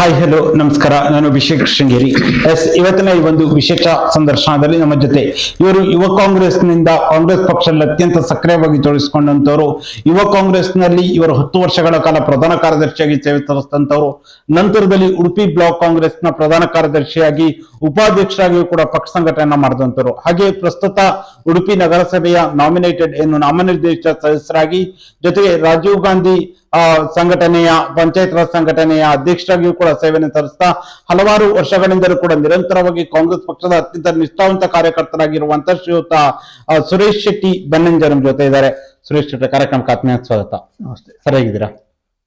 Hi hello ನಮಸ್ಕಾರ. ನಾನು ಅಭಿಷೇಕ್ ಶೃಂಗೇರಿ. ಇವತ್ತಿನ ಈ ಒಂದು ವಿಶೇಷ ಸಂದರ್ಶನದಲ್ಲಿ ನಮ್ಮ ಜೊತೆ ಇವರು ಯುವ ಕಾಂಗ್ರೆಸ್ನಿಂದ ಕಾಂಗ್ರೆಸ್ ಪಕ್ಷದಲ್ಲಿ ಅತ್ಯಂತ ಸಕ್ರಿಯವಾಗಿ ತೊಡಗಿಸಿಕೊಂಡಂತವರು, ಯುವ ಕಾಂಗ್ರೆಸ್ನಲ್ಲಿ ಇವರು 10 ವರ್ಷಗಳ ಕಾಲ ಪ್ರಧಾನ ಕಾರ್ಯದರ್ಶಿಯಾಗಿ ಸೇವೆ ಸಲ್ಲಿಸಿದಂತವರು, ನಂತರದಲ್ಲಿ ಉಡುಪಿ ಬ್ಲಾಕ್ ಕಾಂಗ್ರೆಸ್ನ ಪ್ರಧಾನ ಕಾರ್ಯದರ್ಶಿಯಾಗಿ ಉಪಾಧ್ಯಕ್ಷರಾಗಿಯೂ ಕೂಡ ಪಕ್ಷ ಸಂಘಟನೆಯನ್ನ ಮಾಡಿದಂತವರು. ಹಾಗೆ ಪ್ರಸ್ತುತ ಉಡುಪಿ ನಗರಸಭೆಯ ನಾಮನಿರ್ದೇಶಿತ ಸದಸ್ಯರಾಗಿ, ಜೊತೆಗೆ ರಾಜೀವ್ ಗಾಂಧಿ ಸಂಘಟನೆಯ ಪಂಚಾಯತ್ ರಾಜ್ ಸಂಘಟನೆಯ ಅಧ್ಯಕ್ಷರಾಗಿಯೂ ಕೂಡ ಸೇವೆಯನ್ನು ಸಲ್ಲಿಸ್ತಾ ಹಲವಾರು ವರ್ಷಗಳಿಂದಲೂ ಕೂಡ ನಿರಂತರವಾಗಿ ಕಾಂಗ್ರೆಸ್ ಪಕ್ಷದ ಅತ್ಯಂತ ನಿಷ್ಠಾವಂತ ಕಾರ್ಯಕರ್ತರಾಗಿರುವಂತಹ ಶ್ರೀಯುತ ಸುರೇಶ್ ಶೆಟ್ಟಿ ಬನ್ನಂಜೆ ನಮ್ಮ ಜೊತೆ ಇದ್ದಾರೆ. ಸುರೇಶ್ ಶೆಟ್ಟಿ, ಕಾರ್ಯಕ್ರಮಕ್ಕೆ ಆತ್ಮೀಯ ಸ್ವಾಗತ. ನಮಸ್ತೆ. ಸರಿಯಾಗಿದ್ದೀರಾ?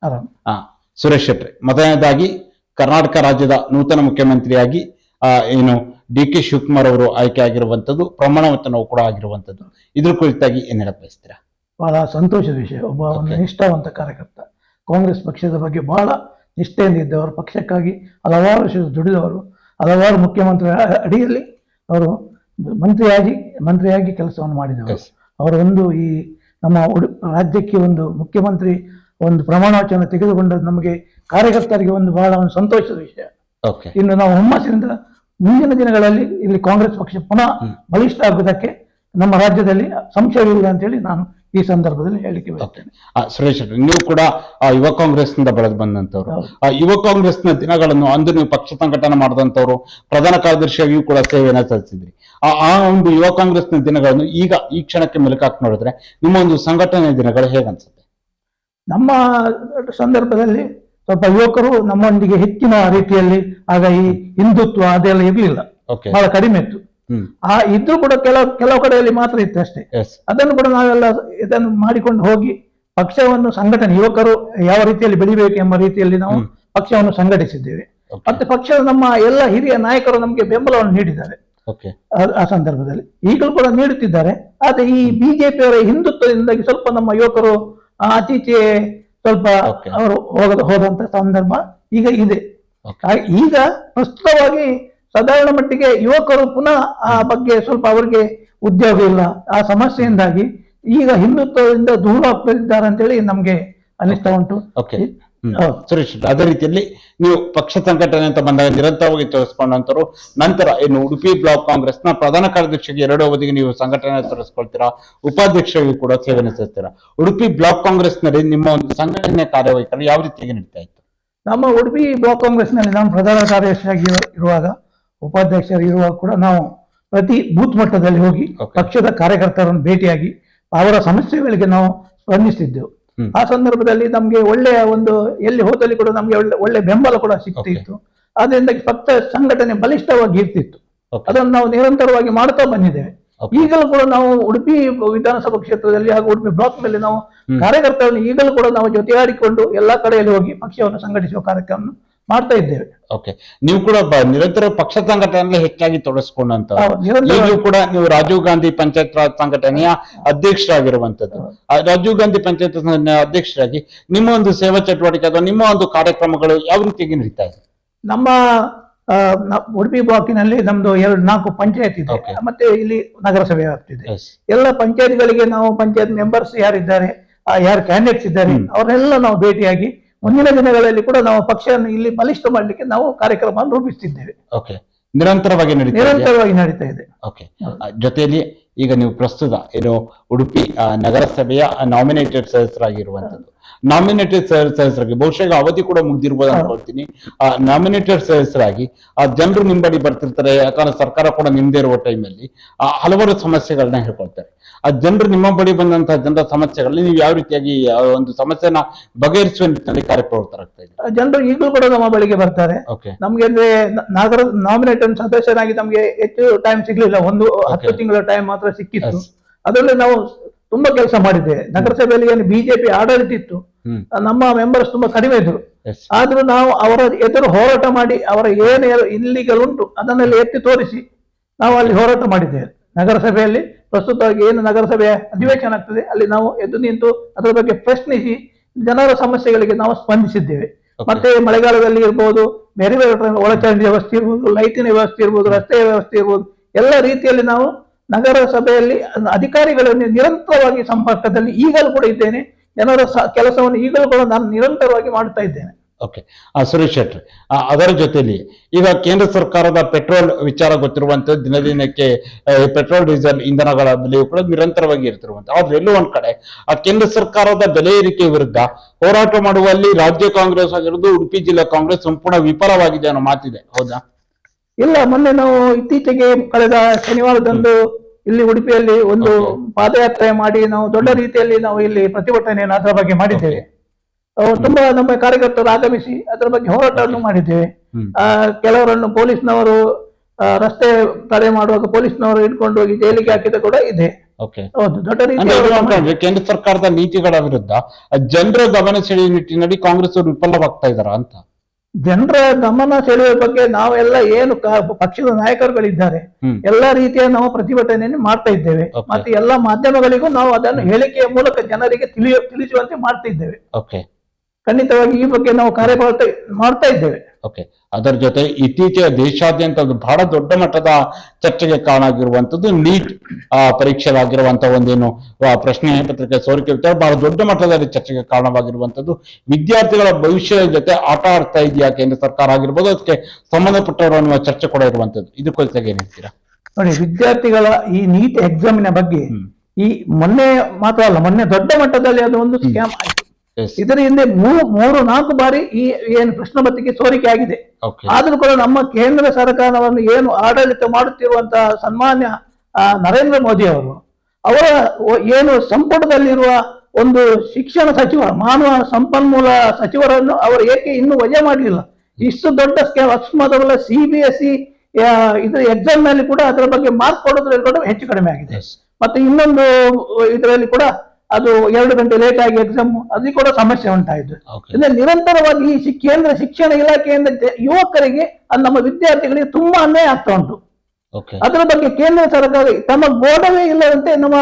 ಆರಾಮ್. ಸುರೇಶ್ ಶೆಟ್ಟಿ, ಮೊದಲನೇದಾಗಿ ಕರ್ನಾಟಕ ರಾಜ್ಯದ ನೂತನ ಮುಖ್ಯಮಂತ್ರಿಯಾಗಿ ಡಿ.ಕೆ. ಶಿವಕುಮಾರ್ ಅವರು ಆಯ್ಕೆ ಆಗಿರುವಂತದ್ದು, ಪ್ರಮಾಣ ವಚನವೂ ಕೂಡ ಆಗಿರುವಂತದ್ದು. ಇದ್ರ ಕುರಿತಾಗಿ ಏನ್ ಹೇಳಕ್ ಬಯಸ್ತೀರಾ? ಬಹಳ ಸಂತೋಷದ ವಿಷಯ. ಒಂದು ನಿಷ್ಠಾವಂತ ಕಾರ್ಯಕರ್ತ, ಕಾಂಗ್ರೆಸ್ ಪಕ್ಷದ ಬಗ್ಗೆ ಬಹಳ ನಿಷ್ಠೆಯಿಂದ ಇದ್ದವರು, ಪಕ್ಷಕ್ಕಾಗಿ ಹಲವಾರು ವರ್ಷ ದುಡಿದವರು, ಹಲವಾರು ಮುಖ್ಯಮಂತ್ರಿ ಅಡಿಯಲ್ಲಿ ಅವರು ಮಂತ್ರಿಯಾಗಿ ಕೆಲಸವನ್ನು ಮಾಡಿದವರು. ಅವರು ಈ ನಮ್ಮ ರಾಜ್ಯಕ್ಕೆ ಒಂದು ಮುಖ್ಯಮಂತ್ರಿ ಒಂದು ಪ್ರಮಾಣ ವಚನ ತೆಗೆದುಕೊಂಡದ್ದು ನಮಗೆ ಕಾರ್ಯಕರ್ತರಿಗೆ ಬಹಳ ಸಂತೋಷದ ವಿಷಯ. ಇನ್ನು ನಾವು ಹುಮ್ಮಸ್ಸಿನಿಂದ ಮುಂದಿನ ದಿನಗಳಲ್ಲಿ ಇಲ್ಲಿ ಕಾಂಗ್ರೆಸ್ ಪಕ್ಷ ಪುನಃ ಬಲಿಷ್ಠ ಆಗುವುದಕ್ಕೆ ನಮ್ಮ ರಾಜ್ಯದಲ್ಲಿ ಸಂಶಯವಿಲ್ಲ ಅಂತ ಹೇಳಿ ನಾನು ಈ ಸಂದರ್ಭದಲ್ಲಿ ಹೇಳಿಕೆ ಬರ್ತೇನೆ. ಸುರೇಶ್, ನೀವು ಕೂಡ ಯುವ ಕಾಂಗ್ರೆಸ್ ನಿಂದ ಬೆಳೆದು ಬಂದಂತವ್ರು. ಯುವ ಕಾಂಗ್ರೆಸ್ ನ ದಿನಗಳನ್ನು ಅಂದು ನೀವು ಪಕ್ಷ ಸಂಘಟನೆ ಮಾಡಿದಂತವ್ರು, ಪ್ರಧಾನ ಕಾರ್ಯದರ್ಶಿಯಾಗಿಯೂ ಕೂಡ ಸೇವೆಯನ್ನ ಸಲ್ಲಿಸಿದ್ರಿ. ಆ ಒಂದು ಯುವ ಕಾಂಗ್ರೆಸ್ ನ ದಿನಗಳನ್ನು ಈಗ ಈ ಕ್ಷಣಕ್ಕೆ ಮೆಲುಕಾಕಿ ನೋಡಿದ್ರೆ ನಿಮ್ಮ ಒಂದು ಸಂಘಟನೆ ದಿನಗಳು ಹೇಗನ್ಸುತ್ತೆ? ನಮ್ಮ ಸಂದರ್ಭದಲ್ಲಿ ಸ್ವಲ್ಪ ಯುವಕರು ನಮ್ಮೊಂದಿಗೆ ಹೆಚ್ಚಿನ ರೀತಿಯಲ್ಲಿ ಆಗ ಈ ಹಿಂದುತ್ವ ಅದೆಲ್ಲ ಇರ್ಲಿಲ್ಲ, ಬಹಳ ಕಡಿಮೆ ಇತ್ತು. ಇದ್ರೂ ಕೂಡ ಕೆಲವು ಕಡೆಯಲ್ಲಿ ಮಾತ್ರ ಇತ್ತು ಅಷ್ಟೇ. ಅದನ್ನು ಕೂಡ ನಾವೆಲ್ಲ ಇದನ್ನು ಮಾಡಿಕೊಂಡು ಹೋಗಿ ಪಕ್ಷವನ್ನು ಸಂಘಟನೆ, ಯುವಕರು ಯಾವ ರೀತಿಯಲ್ಲಿ ಬೆಳಿಬೇಕು ಎಂಬ ರೀತಿಯಲ್ಲಿ ನಾವು ಪಕ್ಷವನ್ನು ಸಂಘಟಿಸಿದ್ದೇವೆ. ಮತ್ತೆ ಪಕ್ಷದ ನಮ್ಮ ಎಲ್ಲ ಹಿರಿಯ ನಾಯಕರು ನಮಗೆ ಬೆಂಬಲವನ್ನು ನೀಡಿದ್ದಾರೆ ಆ ಸಂದರ್ಭದಲ್ಲಿ, ಈಗಲೂ ಕೂಡ ನೀಡುತ್ತಿದ್ದಾರೆ. ಆದ್ರೆ ಈ ಬಿಜೆಪಿಯವರ ಹಿಂದುತ್ವದಿಂದಾಗಿ ಸ್ವಲ್ಪ ನಮ್ಮ ಯುವಕರು ಆಚೀಚೆ ಸ್ವಲ್ಪ ಅವರು ಹೋದಂತ ಸಂದರ್ಭ ಈಗ ಇದೆ. ಈಗ ಪ್ರಸ್ತುತವಾಗಿ ಸಾಧಾರಣ ಮಟ್ಟಿಗೆ ಯುವಕರು ಪುನಃ ಆ ಬಗ್ಗೆ ಸ್ವಲ್ಪ ಅವರಿಗೆ ಉದ್ಯೋಗ ಇಲ್ಲ, ಆ ಸಮಸ್ಯೆಯಿಂದಾಗಿ ಈಗ ಹಿಂದುತ್ವದಿಂದ ದೂರ ಆಗ್ತಿದ್ದಾರೆ ಅಂತೇಳಿ ನಮ್ಗೆ ಅನಿಸ್ತಾ ಉಂಟು. ಸುರೇಶ್, ಅದೇ ರೀತಿಯಲ್ಲಿ ನೀವು ಪಕ್ಷ ಸಂಘಟನೆ ಅಂತ ಬಂದಾಗ ನಿರಂತರವಾಗಿ ತೋರಿಸ್ಕೊಂಡಂತರು, ನಂತರ ಉಡುಪಿ ಬ್ಲಾಕ್ ಕಾಂಗ್ರೆಸ್ ನ ಪ್ರಧಾನ ಕಾರ್ಯದರ್ಶಿಗೆ 2 ಅವಧಿಗೆ ನೀವು ಸಂಘಟನೆ ತೋರಿಸ್ಕೊಳ್ತೀರಾ, ಉಪಾಧ್ಯಕ್ಷರಿಗೆ ಕೂಡ ಸೇವೆಯನ್ನು ಸಲ್ಲಿಸ್ತೀರಾ. ಉಡುಪಿ ಬ್ಲಾಕ್ ಕಾಂಗ್ರೆಸ್ ನಲ್ಲಿ ನಿಮ್ಮ ಒಂದು ಸಂಘಟನೆ ಕಾರ್ಯವೈಖರಿ ಯಾವ ರೀತಿಯಾಗಿ ನಡೀತಾ ಇತ್ತು? ನಮ್ಮ ಉಡುಪಿ ಬ್ಲಾಕ್ ಕಾಂಗ್ರೆಸ್ ನಲ್ಲಿ ನಾನು ಪ್ರಧಾನ ಕಾರ್ಯದರ್ಶಿಯಾಗಿ ಇರುವಾಗ, ಉಪಾಧ್ಯಕ್ಷರು ಇರುವಾಗ ಕೂಡ ನಾವು ಪ್ರತಿ ಬೂತ್ ಮಟ್ಟದಲ್ಲಿ ಹೋಗಿ ಪಕ್ಷದ ಕಾರ್ಯಕರ್ತರನ್ನು ಭೇಟಿಯಾಗಿ ಅವರ ಸಮಸ್ಯೆಗಳಿಗೆ ನಾವು ಸ್ಪಂದಿಸ್ತಿದ್ದೆವು. ಆ ಸಂದರ್ಭದಲ್ಲಿ ನಮ್ಗೆ ಒಳ್ಳೆಯ ಎಲ್ಲಿ ಹೋದಲ್ಲಿ ಕೂಡ ನಮ್ಗೆ ಒಳ್ಳೆ ಬೆಂಬಲ ಕೂಡ ಸಿಗ್ತಿತ್ತು. ಆದ್ರಿಂದ ಪಕ್ಷ ಸಂಘಟನೆ ಬಲಿಷ್ಠವಾಗಿ ಇರ್ತಿತ್ತು. ಅದನ್ನು ನಾವು ನಿರಂತರವಾಗಿ ಮಾಡ್ತಾ ಬಂದಿದ್ದೇವೆ. ಈಗಲೂ ಕೂಡ ನಾವು ಉಡುಪಿ ವಿಧಾನಸಭಾ ಕ್ಷೇತ್ರದಲ್ಲಿ ಹಾಗೂ ಉಡುಪಿ ಬ್ಲಾಕ್ ನಲ್ಲಿ ನಾವು ಕಾರ್ಯಕರ್ತರನ್ನು ಈಗಲೂ ಕೂಡ ನಾವು ಜೊತೆಯಾಡಿಕೊಂಡು ಎಲ್ಲಾ ಕಡೆಯಲ್ಲಿ ಹೋಗಿ ಪಕ್ಷವನ್ನು ಸಂಘಟಿಸುವ ಕಾರ್ಯಕ್ರಮ ಮಾಡ್ತಾ ಇದ್ದೇವೆ. ನೀವು ಕೂಡ ನಿರಂತರ ಪಕ್ಷ ಸಂಘಟನೆಯಲ್ಲಿ ಹೆಚ್ಚಾಗಿ ತೊಡಗಿಸಿಕೊಂಡಂತ, ಈಗಲೂ ಕೂಡ ನೀವು ರಾಜೀವ್ ಗಾಂಧಿ ಪಂಚಾಯತ್ ರಾಜ್ ಸಂಘಟನೆಯ ಅಧ್ಯಕ್ಷರಾಗಿರುವಂತದ್ದು. ರಾಜೀವ್ ಗಾಂಧಿ ಪಂಚಾಯತ್ ಅಧ್ಯಕ್ಷರಾಗಿ ನಿಮ್ಮ ಒಂದು ಸೇವಾ ಚಟುವಟಿಕೆ ಅಥವಾ ನಿಮ್ಮ ಒಂದು ಕಾರ್ಯಕ್ರಮಗಳು ಯಾವ ರೀತಿಯಾಗಿ ನಡೀತಾ ಇದೆ? ನಮ್ಮ ಉಡುಪಿ ಬ್ಲಾಕಿನಲ್ಲಿ ನಮ್ದು 4 ಪಂಚಾಯತ್ ಇದೆ, ಮತ್ತೆ ಇಲ್ಲಿ ನಗರಸಭೆ ಆಗ್ತಿದೆ. ಎಲ್ಲ ಪಂಚಾಯತ್ಗಳಿಗೆ ನಾವು ಪಂಚಾಯತ್ ಮೆಂಬರ್ಸ್ ಯಾರಿದ್ದಾರೆ, ಯಾರು ಕ್ಯಾಂಡಿಡೇಟ್ಸ್ ಇದ್ದಾರೆ, ಅವರೆಲ್ಲ ನಾವು ಭೇಟಿಯಾಗಿ ಮುಂದಿನ ದಿನಗಳಲ್ಲಿ ಕೂಡ ನಾವು ಪಕ್ಷವನ್ನು ಇಲ್ಲಿ ಬಲಿಷ್ಠ ಮಾಡಲಿಕ್ಕೆ ನಾವು ಕಾರ್ಯಕ್ರಮವನ್ನು ರೂಪಿಸುತ್ತಿದ್ದೇವೆ. ನಿರಂತರವಾಗಿ ನಡೀತಾ ಇದೆ. ಜೊತೆಯಲ್ಲಿ ಈಗ ನೀವು ಪ್ರಸ್ತುತ ಉಡುಪಿ ನಗರಸಭೆಯ ನಾಮಿನೇಟೆಡ್ ಸದಸ್ಯರಾಗಿರುವಂತದ್ದು. ನಾಮಿನೇಟೆಡ್ ಸದಸ್ಯರಾಗಿ ಬಹುಶಃ ಅವಧಿ ಕೂಡ ಮುಗ್ದಿರ್ಬೋದು ಅನ್ಕೊಳ್ತೀನಿ. ನಾಮಿನೇಟೆಡ್ ಸದಸ್ಯರಾಗಿ ಜನರು ನಿಂಬಡಿ ಬರ್ತಿರ್ತಾರೆ, ಯಾಕಂದ್ರೆ ಸರ್ಕಾರ ಕೂಡ ನಿಮ್ದೇ ಇರುವ ಟೈಮಲ್ಲಿ ಹಲವಾರು ಸಮಸ್ಯೆಗಳನ್ನ ಹೇಳ್ಕೊಳ್ತಾರೆ. ಆ ಜನರು ನಿಮ್ಮ ಬಳಿ ಬಂದಂತಹ ಜನರ ಸಮಸ್ಯೆಗಳಲ್ಲಿ ನೀವು ಯಾವ ರೀತಿಯಾಗಿ ಒಂದು ಸಮಸ್ಯೆನ ಬಗೆಹರಿಸುವ ನಿಟ್ಟಿನಲ್ಲಿ ಕಾರ್ಯಪ್ರವೃತ್ತರಾಗ್ತಾ ಇದ್ದಾರೆ? ಜನರು ಈಗಲೂ ಕೂಡ ನಮ್ಮ ಬಳಿಗೆ ಬರ್ತಾರೆ. ನಮ್ಗೆ ಅಂದ್ರೆ ನಾಮಿನೇಟೆಡ್ ಸದಸ್ಯರಾಗಿ ನಮ್ಗೆ ಹೆಚ್ಚು ಟೈಮ್ ಸಿಗ್ಲಿಲ್ಲ, 10 ತಿಂಗಳ ಟೈಮ್ ಮಾತ್ರ ಸಿಕ್ಕಿತ್ತು. ಅದರಲ್ಲಿ ನಾವು ತುಂಬಾ ಕೆಲಸ ಮಾಡಿದ್ದೇವೆ. ನಗರಸಭೆಯಲ್ಲಿ ಏನು ಬಿಜೆಪಿ ಆಡಳಿತ ಇತ್ತು, ನಮ್ಮ ಮೆಂಬರ್ಸ್ ತುಂಬಾ ಕಡಿಮೆ ಇದ್ರು. ಆದ್ರೂ ನಾವು ಅವರ ಎದುರು ಹೋರಾಟ ಮಾಡಿ ಅವರ ಏನೇನು ಇಲ್ಲಿಗಲ್ ಉಂಟು ಅದನ್ನೆಲ್ಲ ಎತ್ತಿ ತೋರಿಸಿ ನಾವು ಅಲ್ಲಿ ಹೋರಾಟ ಮಾಡಿದ್ದೇವೆ. ನಗರಸಭೆಯಲ್ಲಿ ಪ್ರಸ್ತುತವಾಗಿ ಏನು ನಗರಸಭೆಯ ಅಧಿವೇಶನ ಆಗ್ತದೆ ಅಲ್ಲಿ ನಾವು ಎದ್ದು ನಿಂತು ಅದರ ಬಗ್ಗೆ ಪ್ರಶ್ನಿಸಿ ಜನರ ಸಮಸ್ಯೆಗಳಿಗೆ ನಾವು ಸ್ಪಂದಿಸಿದ್ದೇವೆ. ಮತ್ತೆ ಮಳೆಗಾಲದಲ್ಲಿ ಇರ್ಬೋದು, ಬೇರೆ ಬೇರೆ ಒಳಚರಂಡಿ ವ್ಯವಸ್ಥೆ ಇರ್ಬೋದು, ಲೈಟಿನ ವ್ಯವಸ್ಥೆ ಇರ್ಬೋದು, ರಸ್ತೆಯ ವ್ಯವಸ್ಥೆ ಇರ್ಬೋದು, ಎಲ್ಲ ರೀತಿಯಲ್ಲಿ ನಾವು ನಗರಸಭೆಯಲ್ಲಿ ಅಧಿಕಾರಿಗಳನ್ನು ನಿರಂತರವಾಗಿ ಸಂಪರ್ಕದಲ್ಲಿ ಈಗಲೂ ಕೂಡ ಇದ್ದೇನೆ. ಜನರ ಕೆಲಸವನ್ನು ಈಗಲೂ ಕೂಡ ನಾನು ನಿರಂತರವಾಗಿ ಮಾಡ್ತಾ ಇದ್ದೇನೆ. ಓಕೆ. ಸುರೇಶ್ ಶೆಟ್ಟಿ, ಅದರ ಜೊತೆಲಿ ಈಗ ಕೇಂದ್ರ ಸರ್ಕಾರದ ಪೆಟ್ರೋಲ್ ವಿಚಾರ ಗೊತ್ತಿರುವಂತದ್ದು, ದಿನ ದಿನಕ್ಕೆ ಪೆಟ್ರೋಲ್ ಡೀಸೆಲ್ ಇಂಧನಗಳ ಬೆಲೆಯು ಕೂಡ ನಿರಂತರವಾಗಿ ಇರ್ತಿರುವಂತ. ಆದ್ರೆ ಎಲ್ಲೋ ಒಂದ್ ಕಡೆ ಆ ಕೇಂದ್ರ ಸರ್ಕಾರದ ಬೆಲೆ ಏರಿಕೆ ವಿರುದ್ಧ ಹೋರಾಟ ಮಾಡುವಲ್ಲಿ ರಾಜ್ಯ ಕಾಂಗ್ರೆಸ್ ಆಗಿರೋದು, ಉಡುಪಿ ಜಿಲ್ಲಾ ಕಾಂಗ್ರೆಸ್ ಸಂಪೂರ್ಣ ವಿಫಲವಾಗಿದೆ ಅನ್ನೋ ಮಾತಿದೆ, ಹೌದಾ? ಇಲ್ಲ, ಮೊನ್ನೆ ನಾವು ಇತ್ತೀಚೆಗೆ ಕಳೆದ ಶನಿವಾರದಂದು ಇಲ್ಲಿ ಉಡುಪಿಯಲ್ಲಿ ಒಂದು ಪಾದಯಾತ್ರೆ ಮಾಡಿ ನಾವು ದೊಡ್ಡ ರೀತಿಯಲ್ಲಿ ನಾವು ಇಲ್ಲಿ ಪ್ರತಿಭಟನೆಯನ್ನು ಅದರ ಬಗ್ಗೆ ಮಾಡಿದ್ದೇವೆ. ತುಂಬಾ ನಮ್ಮ ಕಾರ್ಯಕರ್ತರು ಆಗಮಿಸಿ ಅದರ ಬಗ್ಗೆ ಹೋರಾಟವನ್ನು ಮಾಡಿದ್ದೇವೆ. ಕೆಲವರನ್ನು ಪೊಲೀಸ್ನವರು ರಸ್ತೆ ತಡೆ ಮಾಡುವಾಗ ಪೊಲೀಸ್ನವರು ಹಿಡ್ಕೊಂಡು ಹೋಗಿ ಜೈಲಿಗೆ ಹಾಕಿದ ಕೂಡ ಇದೆ. ಹೌದು, ದೊಡ್ಡ ರೀತಿಯ ಕೇಂದ್ರ ಸರ್ಕಾರದ ನೀತಿಗಳ ವಿರುದ್ಧ ಜನರ ಗಮನ ಸೆಳೆಯುವ ನಿಟ್ಟಿನಲ್ಲಿ ಕಾಂಗ್ರೆಸ್ ಅವರು ವಿಫಲವಾಗ್ತಾ ಇದಾರ ಅಂತ. ಜನರ ಗಮನ ಸೆಳೆಯುವ ಬಗ್ಗೆ ನಾವೆಲ್ಲ ಏನು ಪಕ್ಷದ ನಾಯಕರುಗಳಿದ್ದಾರೆ ಎಲ್ಲಾ ರೀತಿಯ ನಾವು ಪ್ರತಿಭಟನೆಯನ್ನು ಮಾಡ್ತಾ ಇದ್ದೇವೆ. ಮತ್ತೆ ಎಲ್ಲಾ ಮಾಧ್ಯಮಗಳಿಗೂ ನಾವು ಅದನ್ನು ಹೇಳಿಕೆಯ ಮೂಲಕ ಜನರಿಗೆ ತಿಳಿಸುವಂತೆ ಮಾಡ್ತಾ ಇದ್ದೇವೆ. ಖಂಡಿತವಾಗಿ ಈ ಬಗ್ಗೆ ನಾವು ಕಾರ್ಯಪ್ರವೃತ್ತ ಮಾಡ್ತಾ ಇದ್ದೇವೆ. ಅದರ ಜೊತೆ ಇತ್ತೀಚೆಗೆ ದೇಶಾದ್ಯಂತ ಬಹಳ ದೊಡ್ಡ ಮಟ್ಟದ ಚರ್ಚೆಗೆ ಕಾರಣ ಆಗಿರುವಂತದ್ದು ನೀಟ್ ಪರೀಕ್ಷೆಲಾಗಿರುವಂತಹ ಒಂದೇನು ಪ್ರಶ್ನೆ ಪತ್ರಿಕೆ ಸೋರಿಕೆ ವಿಚಾರ ಬಹಳ ದೊಡ್ಡ ಮಟ್ಟದಲ್ಲಿ ಚರ್ಚೆಗೆ ಕಾರಣವಾಗಿರುವಂತದ್ದು. ವಿದ್ಯಾರ್ಥಿಗಳ ಭವಿಷ್ಯದ ಜೊತೆ ಆಟ ಆಡ್ತಾ ಇದೆಯಾ ಕೇಂದ್ರ ಸರ್ಕಾರ ಆಗಿರ್ಬೋದು, ಅದಕ್ಕೆ ಸಂಬಂಧಪಟ್ಟವರು ಅನ್ನುವ ಚರ್ಚೆ ಕೂಡ ಇರುವಂತದ್ದು. ಇದು ಕುರಿತಾಗಿ ಏನ್ ಹೇಳ್ತೀರಾ? ನೋಡಿ, ವಿದ್ಯಾರ್ಥಿಗಳ ಈ ನೀಟ್ ಎಕ್ಸಾಮಿನ ಬಗ್ಗೆ ಈ ಮೊನ್ನೆ ಮಾತ್ರ ಅಲ್ಲ, ಮೊನ್ನೆ ದೊಡ್ಡ ಮಟ್ಟದಲ್ಲಿ ಅದು ಒಂದು ಸ್ಕ್ಯಾಮ್ ಆಯ್ತು. ಇದರ ಹಿಂದೆ 3-4 ಬಾರಿ ಈ ಏನು ಪ್ರಶ್ನೆ ಪತ್ರಿಕೆ ಸೋರಿಕೆ ಆಗಿದೆ. ಆದ್ರೂ ಕೂಡ ನಮ್ಮ ಕೇಂದ್ರ ಸರ್ಕಾರವನ್ನು ಏನು ಆಡಳಿತ ಮಾಡುತ್ತಿರುವಂತಹ ಸನ್ಮಾನ್ಯ ನರೇಂದ್ರ ಮೋದಿ ಅವರ ಏನು ಸಂಪುಟದಲ್ಲಿರುವ ಒಂದು ಶಿಕ್ಷಣ ಸಚಿವ, ಮಾನವ ಸಂಪನ್ಮೂಲ ಸಚಿವರನ್ನು ಅವರು ಏಕೆ ಇನ್ನೂ ವಜಾ ಮಾಡಲಿಲ್ಲ? ಇಷ್ಟು ದೊಡ್ಡ ಸ್ಕ್ಯಾಮ್ ಅಕಸ್ಮಾತ್ CBSE ಇದ್ರ ಎಕ್ಸಾಮ್ ನಲ್ಲಿ ಕೂಡ ಅದರ ಬಗ್ಗೆ ಮಾರ್ಕ್ ಕೊಡೋದ್ರಲ್ಲಿ ಕೂಡ ಹೆಚ್ಚು ಕಡಿಮೆ ಆಗಿದೆ. ಮತ್ತೆ ಇನ್ನೊಂದು ಇದರಲ್ಲಿ ಕೂಡ ಅದು 2 ಗಂಟೆ ಲೇಟ್ ಆಗಿ ಎಕ್ಸಾಮ್, ಅದು ಕೂಡ ಸಮಸ್ಯೆ ಉಂಟಾಯಿತು. ಅಂದ್ರೆ ನಿರಂತರವಾಗಿ ಈ ಕೇಂದ್ರ ಶಿಕ್ಷಣ ಇಲಾಖೆಯಿಂದ ಯುವಕರಿಗೆ ನಮ್ಮ ವಿದ್ಯಾರ್ಥಿಗಳಿಗೆ ತುಂಬಾ ಅನ್ಯಾಯ ಆಗ್ತಾ ಉಂಟು. ಅದರ ಬಗ್ಗೆ ಕೇಂದ್ರ ಸರ್ಕಾರ ತಮ್ಮ ಬೋಧವೇ ಇಲ್ಲದಂತೆ ನಮ್ಮ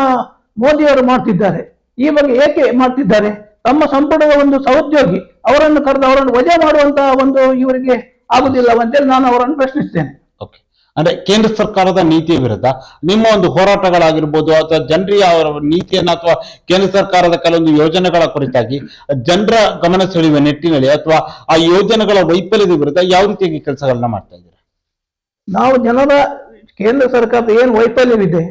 ಮೋದಿಯವರು ಮಾಡ್ತಿದ್ದಾರೆ. ಈ ಬಗ್ಗೆ ಏಕೆ ಮಾಡ್ತಿದ್ದಾರೆ? ತಮ್ಮ ಸಂಪುಟದ ಒಂದು ಸಹೋದ್ಯೋಗಿ ಅವರನ್ನು ಕರೆದು ಅವರನ್ನು ವಜಾ ಮಾಡುವಂತಹ ಒಂದು ಇವರಿಗೆ ಆಗುದಿಲ್ಲವಂತೇಳಿ ನಾನು ಅವರನ್ನು ಪ್ರಶ್ನಿಸ್ತೇನೆ. ಅಂದ್ರೆ ಕೇಂದ್ರ ಸರ್ಕಾರದ ನೀತಿಯ ವಿರುದ್ಧ ನಿಮ್ಮ ಒಂದು ಹೋರಾಟಗಳಾಗಿರ್ಬೋದು, ಅಥವಾ ಜನರಿಗೆ ಅವರ ನೀತಿಯನ್ನ ಅಥವಾ ಕೇಂದ್ರ ಸರ್ಕಾರದ ಕೆಲವೊಂದು ಯೋಜನೆಗಳ ಕುರಿತಾಗಿ ಜನರ ಗಮನ ಸೆಳೆಯುವ ನಿಟ್ಟಿನಲ್ಲಿ ಅಥವಾ ಆ ಯೋಜನೆಗಳ ವೈಫಲ್ಯದ ವಿರುದ್ಧ ಯಾವ ರೀತಿಯಾಗಿ ಕೆಲಸಗಳನ್ನ ಮಾಡ್ತಾ ಇದ್ದೀರಾ? ನಾವು ಜನರ ಕೇಂದ್ರ ಸರ್ಕಾರದ ಏನು ವೈಫಲ್ಯವಿದೆ,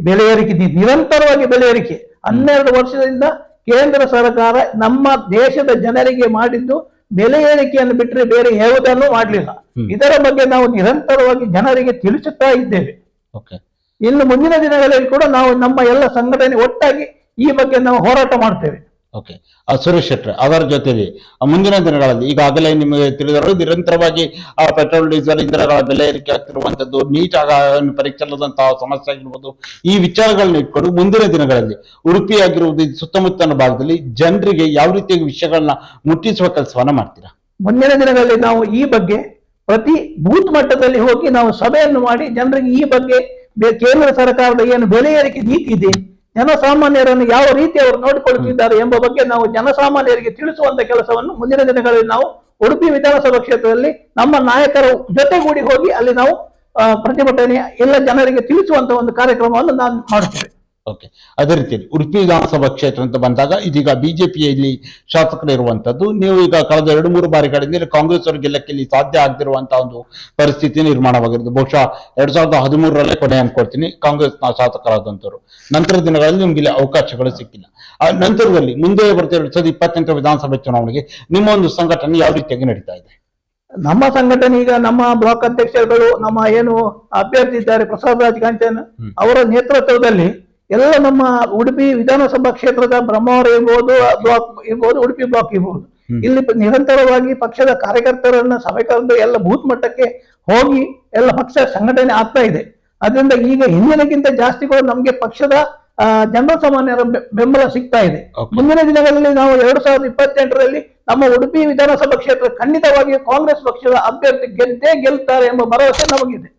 ಬೆಲೆ ಏರಿಕೆ, ನಿರಂತರವಾಗಿ ಬೆಲೆ ಏರಿಕೆ 12 ವರ್ಷದಿಂದ ಕೇಂದ್ರ ಸರ್ಕಾರ ನಮ್ಮ ದೇಶದ ಜನರಿಗೆ ಮಾಡಿದ್ದು ಬೆಲೆ ಏರಿಕೆಯನ್ನು ಬಿಟ್ಟರೆ ಬೇರೆ ಯಾವುದನ್ನು ಮಾಡಲಿಲ್ಲ. ಇದರ ಬಗ್ಗೆ ನಾವು ನಿರಂತರವಾಗಿ ಜನರಿಗೆ ತಿಳಿಸುತ್ತಾ ಇದ್ದೇವೆ. ಇನ್ನು ಮುಂದಿನ ದಿನಗಳಲ್ಲಿ ಕೂಡ ನಾವು ನಮ್ಮ ಎಲ್ಲ ಸಂಘಟನೆ ಒಟ್ಟಾಗಿ ಈ ಬಗ್ಗೆ ನಾವು ಹೋರಾಟ ಮಾಡ್ತೇವೆ. ಸುರೇಶ್ ಶೆಟ್ಟಿ, ಅದರ ಜೊತೆಲಿ ಮುಂದಿನ ದಿನಗಳಲ್ಲಿ ಈಗಾಗಲೇ ನಿಮಗೆ ತಿಳಿದರು ನಿರಂತರವಾಗಿ ಪೆಟ್ರೋಲ್ ಡೀಸೆಲ್ ಇಂಧನಗಳ ಬೆಲೆ ಏರಿಕೆ ಆಗ್ತಿರುವಂತದ್ದು, ನೀಟ್ ಪರೀಕ್ಷೆಲ್ಲದಂತಹ ಸಮಸ್ಯೆ ಆಗಿರ್ಬೋದು, ಈ ವಿಚಾರಗಳನ್ನ ಇಟ್ಕೊಂಡು ಮುಂದಿನ ದಿನಗಳಲ್ಲಿ ಉಡುಪಿ ಆಗಿರುವುದು ಸುತ್ತಮುತ್ತಲ ಭಾಗದಲ್ಲಿ ಜನರಿಗೆ ಯಾವ ರೀತಿಯ ವಿಷಯಗಳನ್ನ ಮುಟ್ಟಿಸುವ ಕೆಲಸವನ್ನ ಮಾಡ್ತೀರಾ? ಮುಂದಿನ ದಿನಗಳಲ್ಲಿ ನಾವು ಈ ಬಗ್ಗೆ ಪ್ರತಿ ಬೂತ್ ಮಟ್ಟದಲ್ಲಿ ಹೋಗಿ ನಾವು ಸಭೆಯನ್ನು ಮಾಡಿ ಜನರಿಗೆ ಈ ಬಗ್ಗೆ ಕೇಂದ್ರ ಸರ್ಕಾರದ ಏನು ಬೆಲೆ ಏರಿಕೆ ನೀತಿ ಇದೆ, ಜನಸಾಮಾನ್ಯರನ್ನು ಯಾವ ರೀತಿ ಅವರು ನೋಡಿಕೊಳ್ಳುತ್ತಿದ್ದಾರೆ ಎಂಬ ಬಗ್ಗೆ ನಾವು ಜನಸಾಮಾನ್ಯರಿಗೆ ತಿಳಿಸುವಂತ ಕೆಲಸವನ್ನು ಮುಂದಿನ ದಿನಗಳಲ್ಲಿ ನಾವು ಉಡುಪಿ ವಿಧಾನಸಭಾ ಕ್ಷೇತ್ರದಲ್ಲಿ ನಮ್ಮ ನಾಯಕರ ಜೊತೆಗೂಡಿ ಹೋಗಿ ಅಲ್ಲಿ ನಾವು ಪ್ರತಿಭಟನೆ ಎಲ್ಲ ಜನರಿಗೆ ತಿಳಿಸುವಂತ ಒಂದು ಕಾರ್ಯಕ್ರಮವನ್ನು ನಾನು ಮಾಡುತ್ತೇವೆ. ಅದೇ ರೀತಿಯಲ್ಲಿ ಉಡುಪಿ ವಿಧಾನಸಭಾ ಕ್ಷೇತ್ರ ಅಂತ ಬಂದಾಗ ಇದೀಗ ಬಿಜೆಪಿಯಲ್ಲಿ ಶಾಸಕರು ಇರುವಂತದ್ದು, ನೀವು ಈಗ ಕಳೆದ 2-3 ಬಾರಿಗಳಿಂದ ಕಾಂಗ್ರೆಸ್ ಅವರು ಗೆಲ್ಲಕ್ಕೆ ಇಲ್ಲಿ ಸಾಧ್ಯ ಆಗದಿರುವಂತಹ ಒಂದು ಪರಿಸ್ಥಿತಿ ನಿರ್ಮಾಣವಾಗಿರುತ್ತೆ. ಬಹುಶಃ 2013ರಲ್ಲೇ ಕೊನೆ ಅನ್ಕೊಳ್ತೀನಿ ಕಾಂಗ್ರೆಸ್ನ ಶಾಸಕರಾದಂತವರು. ನಂತರ ದಿನಗಳಲ್ಲಿ ನಿಮ್ಗೆ ಇಲ್ಲಿ ಅವಕಾಶಗಳು ಸಿಕ್ಕಿಲ್ಲ. ಆ ನಂತರದಲ್ಲಿ ಮುಂದೆ ಬರ್ತಾ 2028 ವಿಧಾನಸಭೆ ಚುನಾವಣೆಗೆ ನಿಮ್ಮ ಒಂದು ಸಂಘಟನೆ ಯಾವ ರೀತಿಯಾಗಿ ನಡೀತಾ ಇದೆ? ನಮ್ಮ ಸಂಘಟನೆ ಈಗ ನಮ್ಮ ಬ್ಲಾಕ್ ಅಧ್ಯಕ್ಷರುಗಳು, ನಮ್ಮ ಏನು ಅಭ್ಯರ್ಥಿ ಇದ್ದಾರೆ ಪ್ರಸಾದ್ ರಾಜ್ ಕಾಂಚನ್ ಅವರ ನೇತೃತ್ವದಲ್ಲಿ ಎಲ್ಲ ನಮ್ಮ ಉಡುಪಿ ವಿಧಾನಸಭಾ ಕ್ಷೇತ್ರದ ಬ್ರಹ್ಮಾವರ ಇರ್ಬೋದು, ಬ್ಲಾಕ್ ಇರ್ಬೋದು, ಉಡುಪಿ ಬ್ಲಾಕ್ ಇರ್ಬೋದು, ಇಲ್ಲಿ ನಿರಂತರವಾಗಿ ಪಕ್ಷದ ಕಾರ್ಯಕರ್ತರನ್ನ ಸಭೆ ಕರೆದು ಎಲ್ಲ ಬೂತ್ ಮಟ್ಟಕ್ಕೆ ಹೋಗಿ ಎಲ್ಲ ಪಕ್ಷ ಸಂಘಟನೆ ಆಗ್ತಾ ಇದೆ. ಅದರಿಂದ ಈಗ ಹಿಂದಿನಕ್ಕಿಂತ ಜಾಸ್ತಿ ಕೂಡ ನಮ್ಗೆ ಪಕ್ಷದ ಜನಸಾಮಾನ್ಯರ ಬೆಂಬಲ ಸಿಗ್ತಾ ಇದೆ. ಮುಂದಿನ ದಿನಗಳಲ್ಲಿ ನಾವು 2028ರಲ್ಲಿ ನಮ್ಮ ಉಡುಪಿ ವಿಧಾನಸಭಾ ಕ್ಷೇತ್ರ ಖಂಡಿತವಾಗಿ ಕಾಂಗ್ರೆಸ್ ಪಕ್ಷದ ಅಭ್ಯರ್ಥಿ ಗೆದ್ದೇ ಗೆಲ್ತಾರೆ ಎಂಬ ಭರವಸೆ ನಮಗಿದೆ.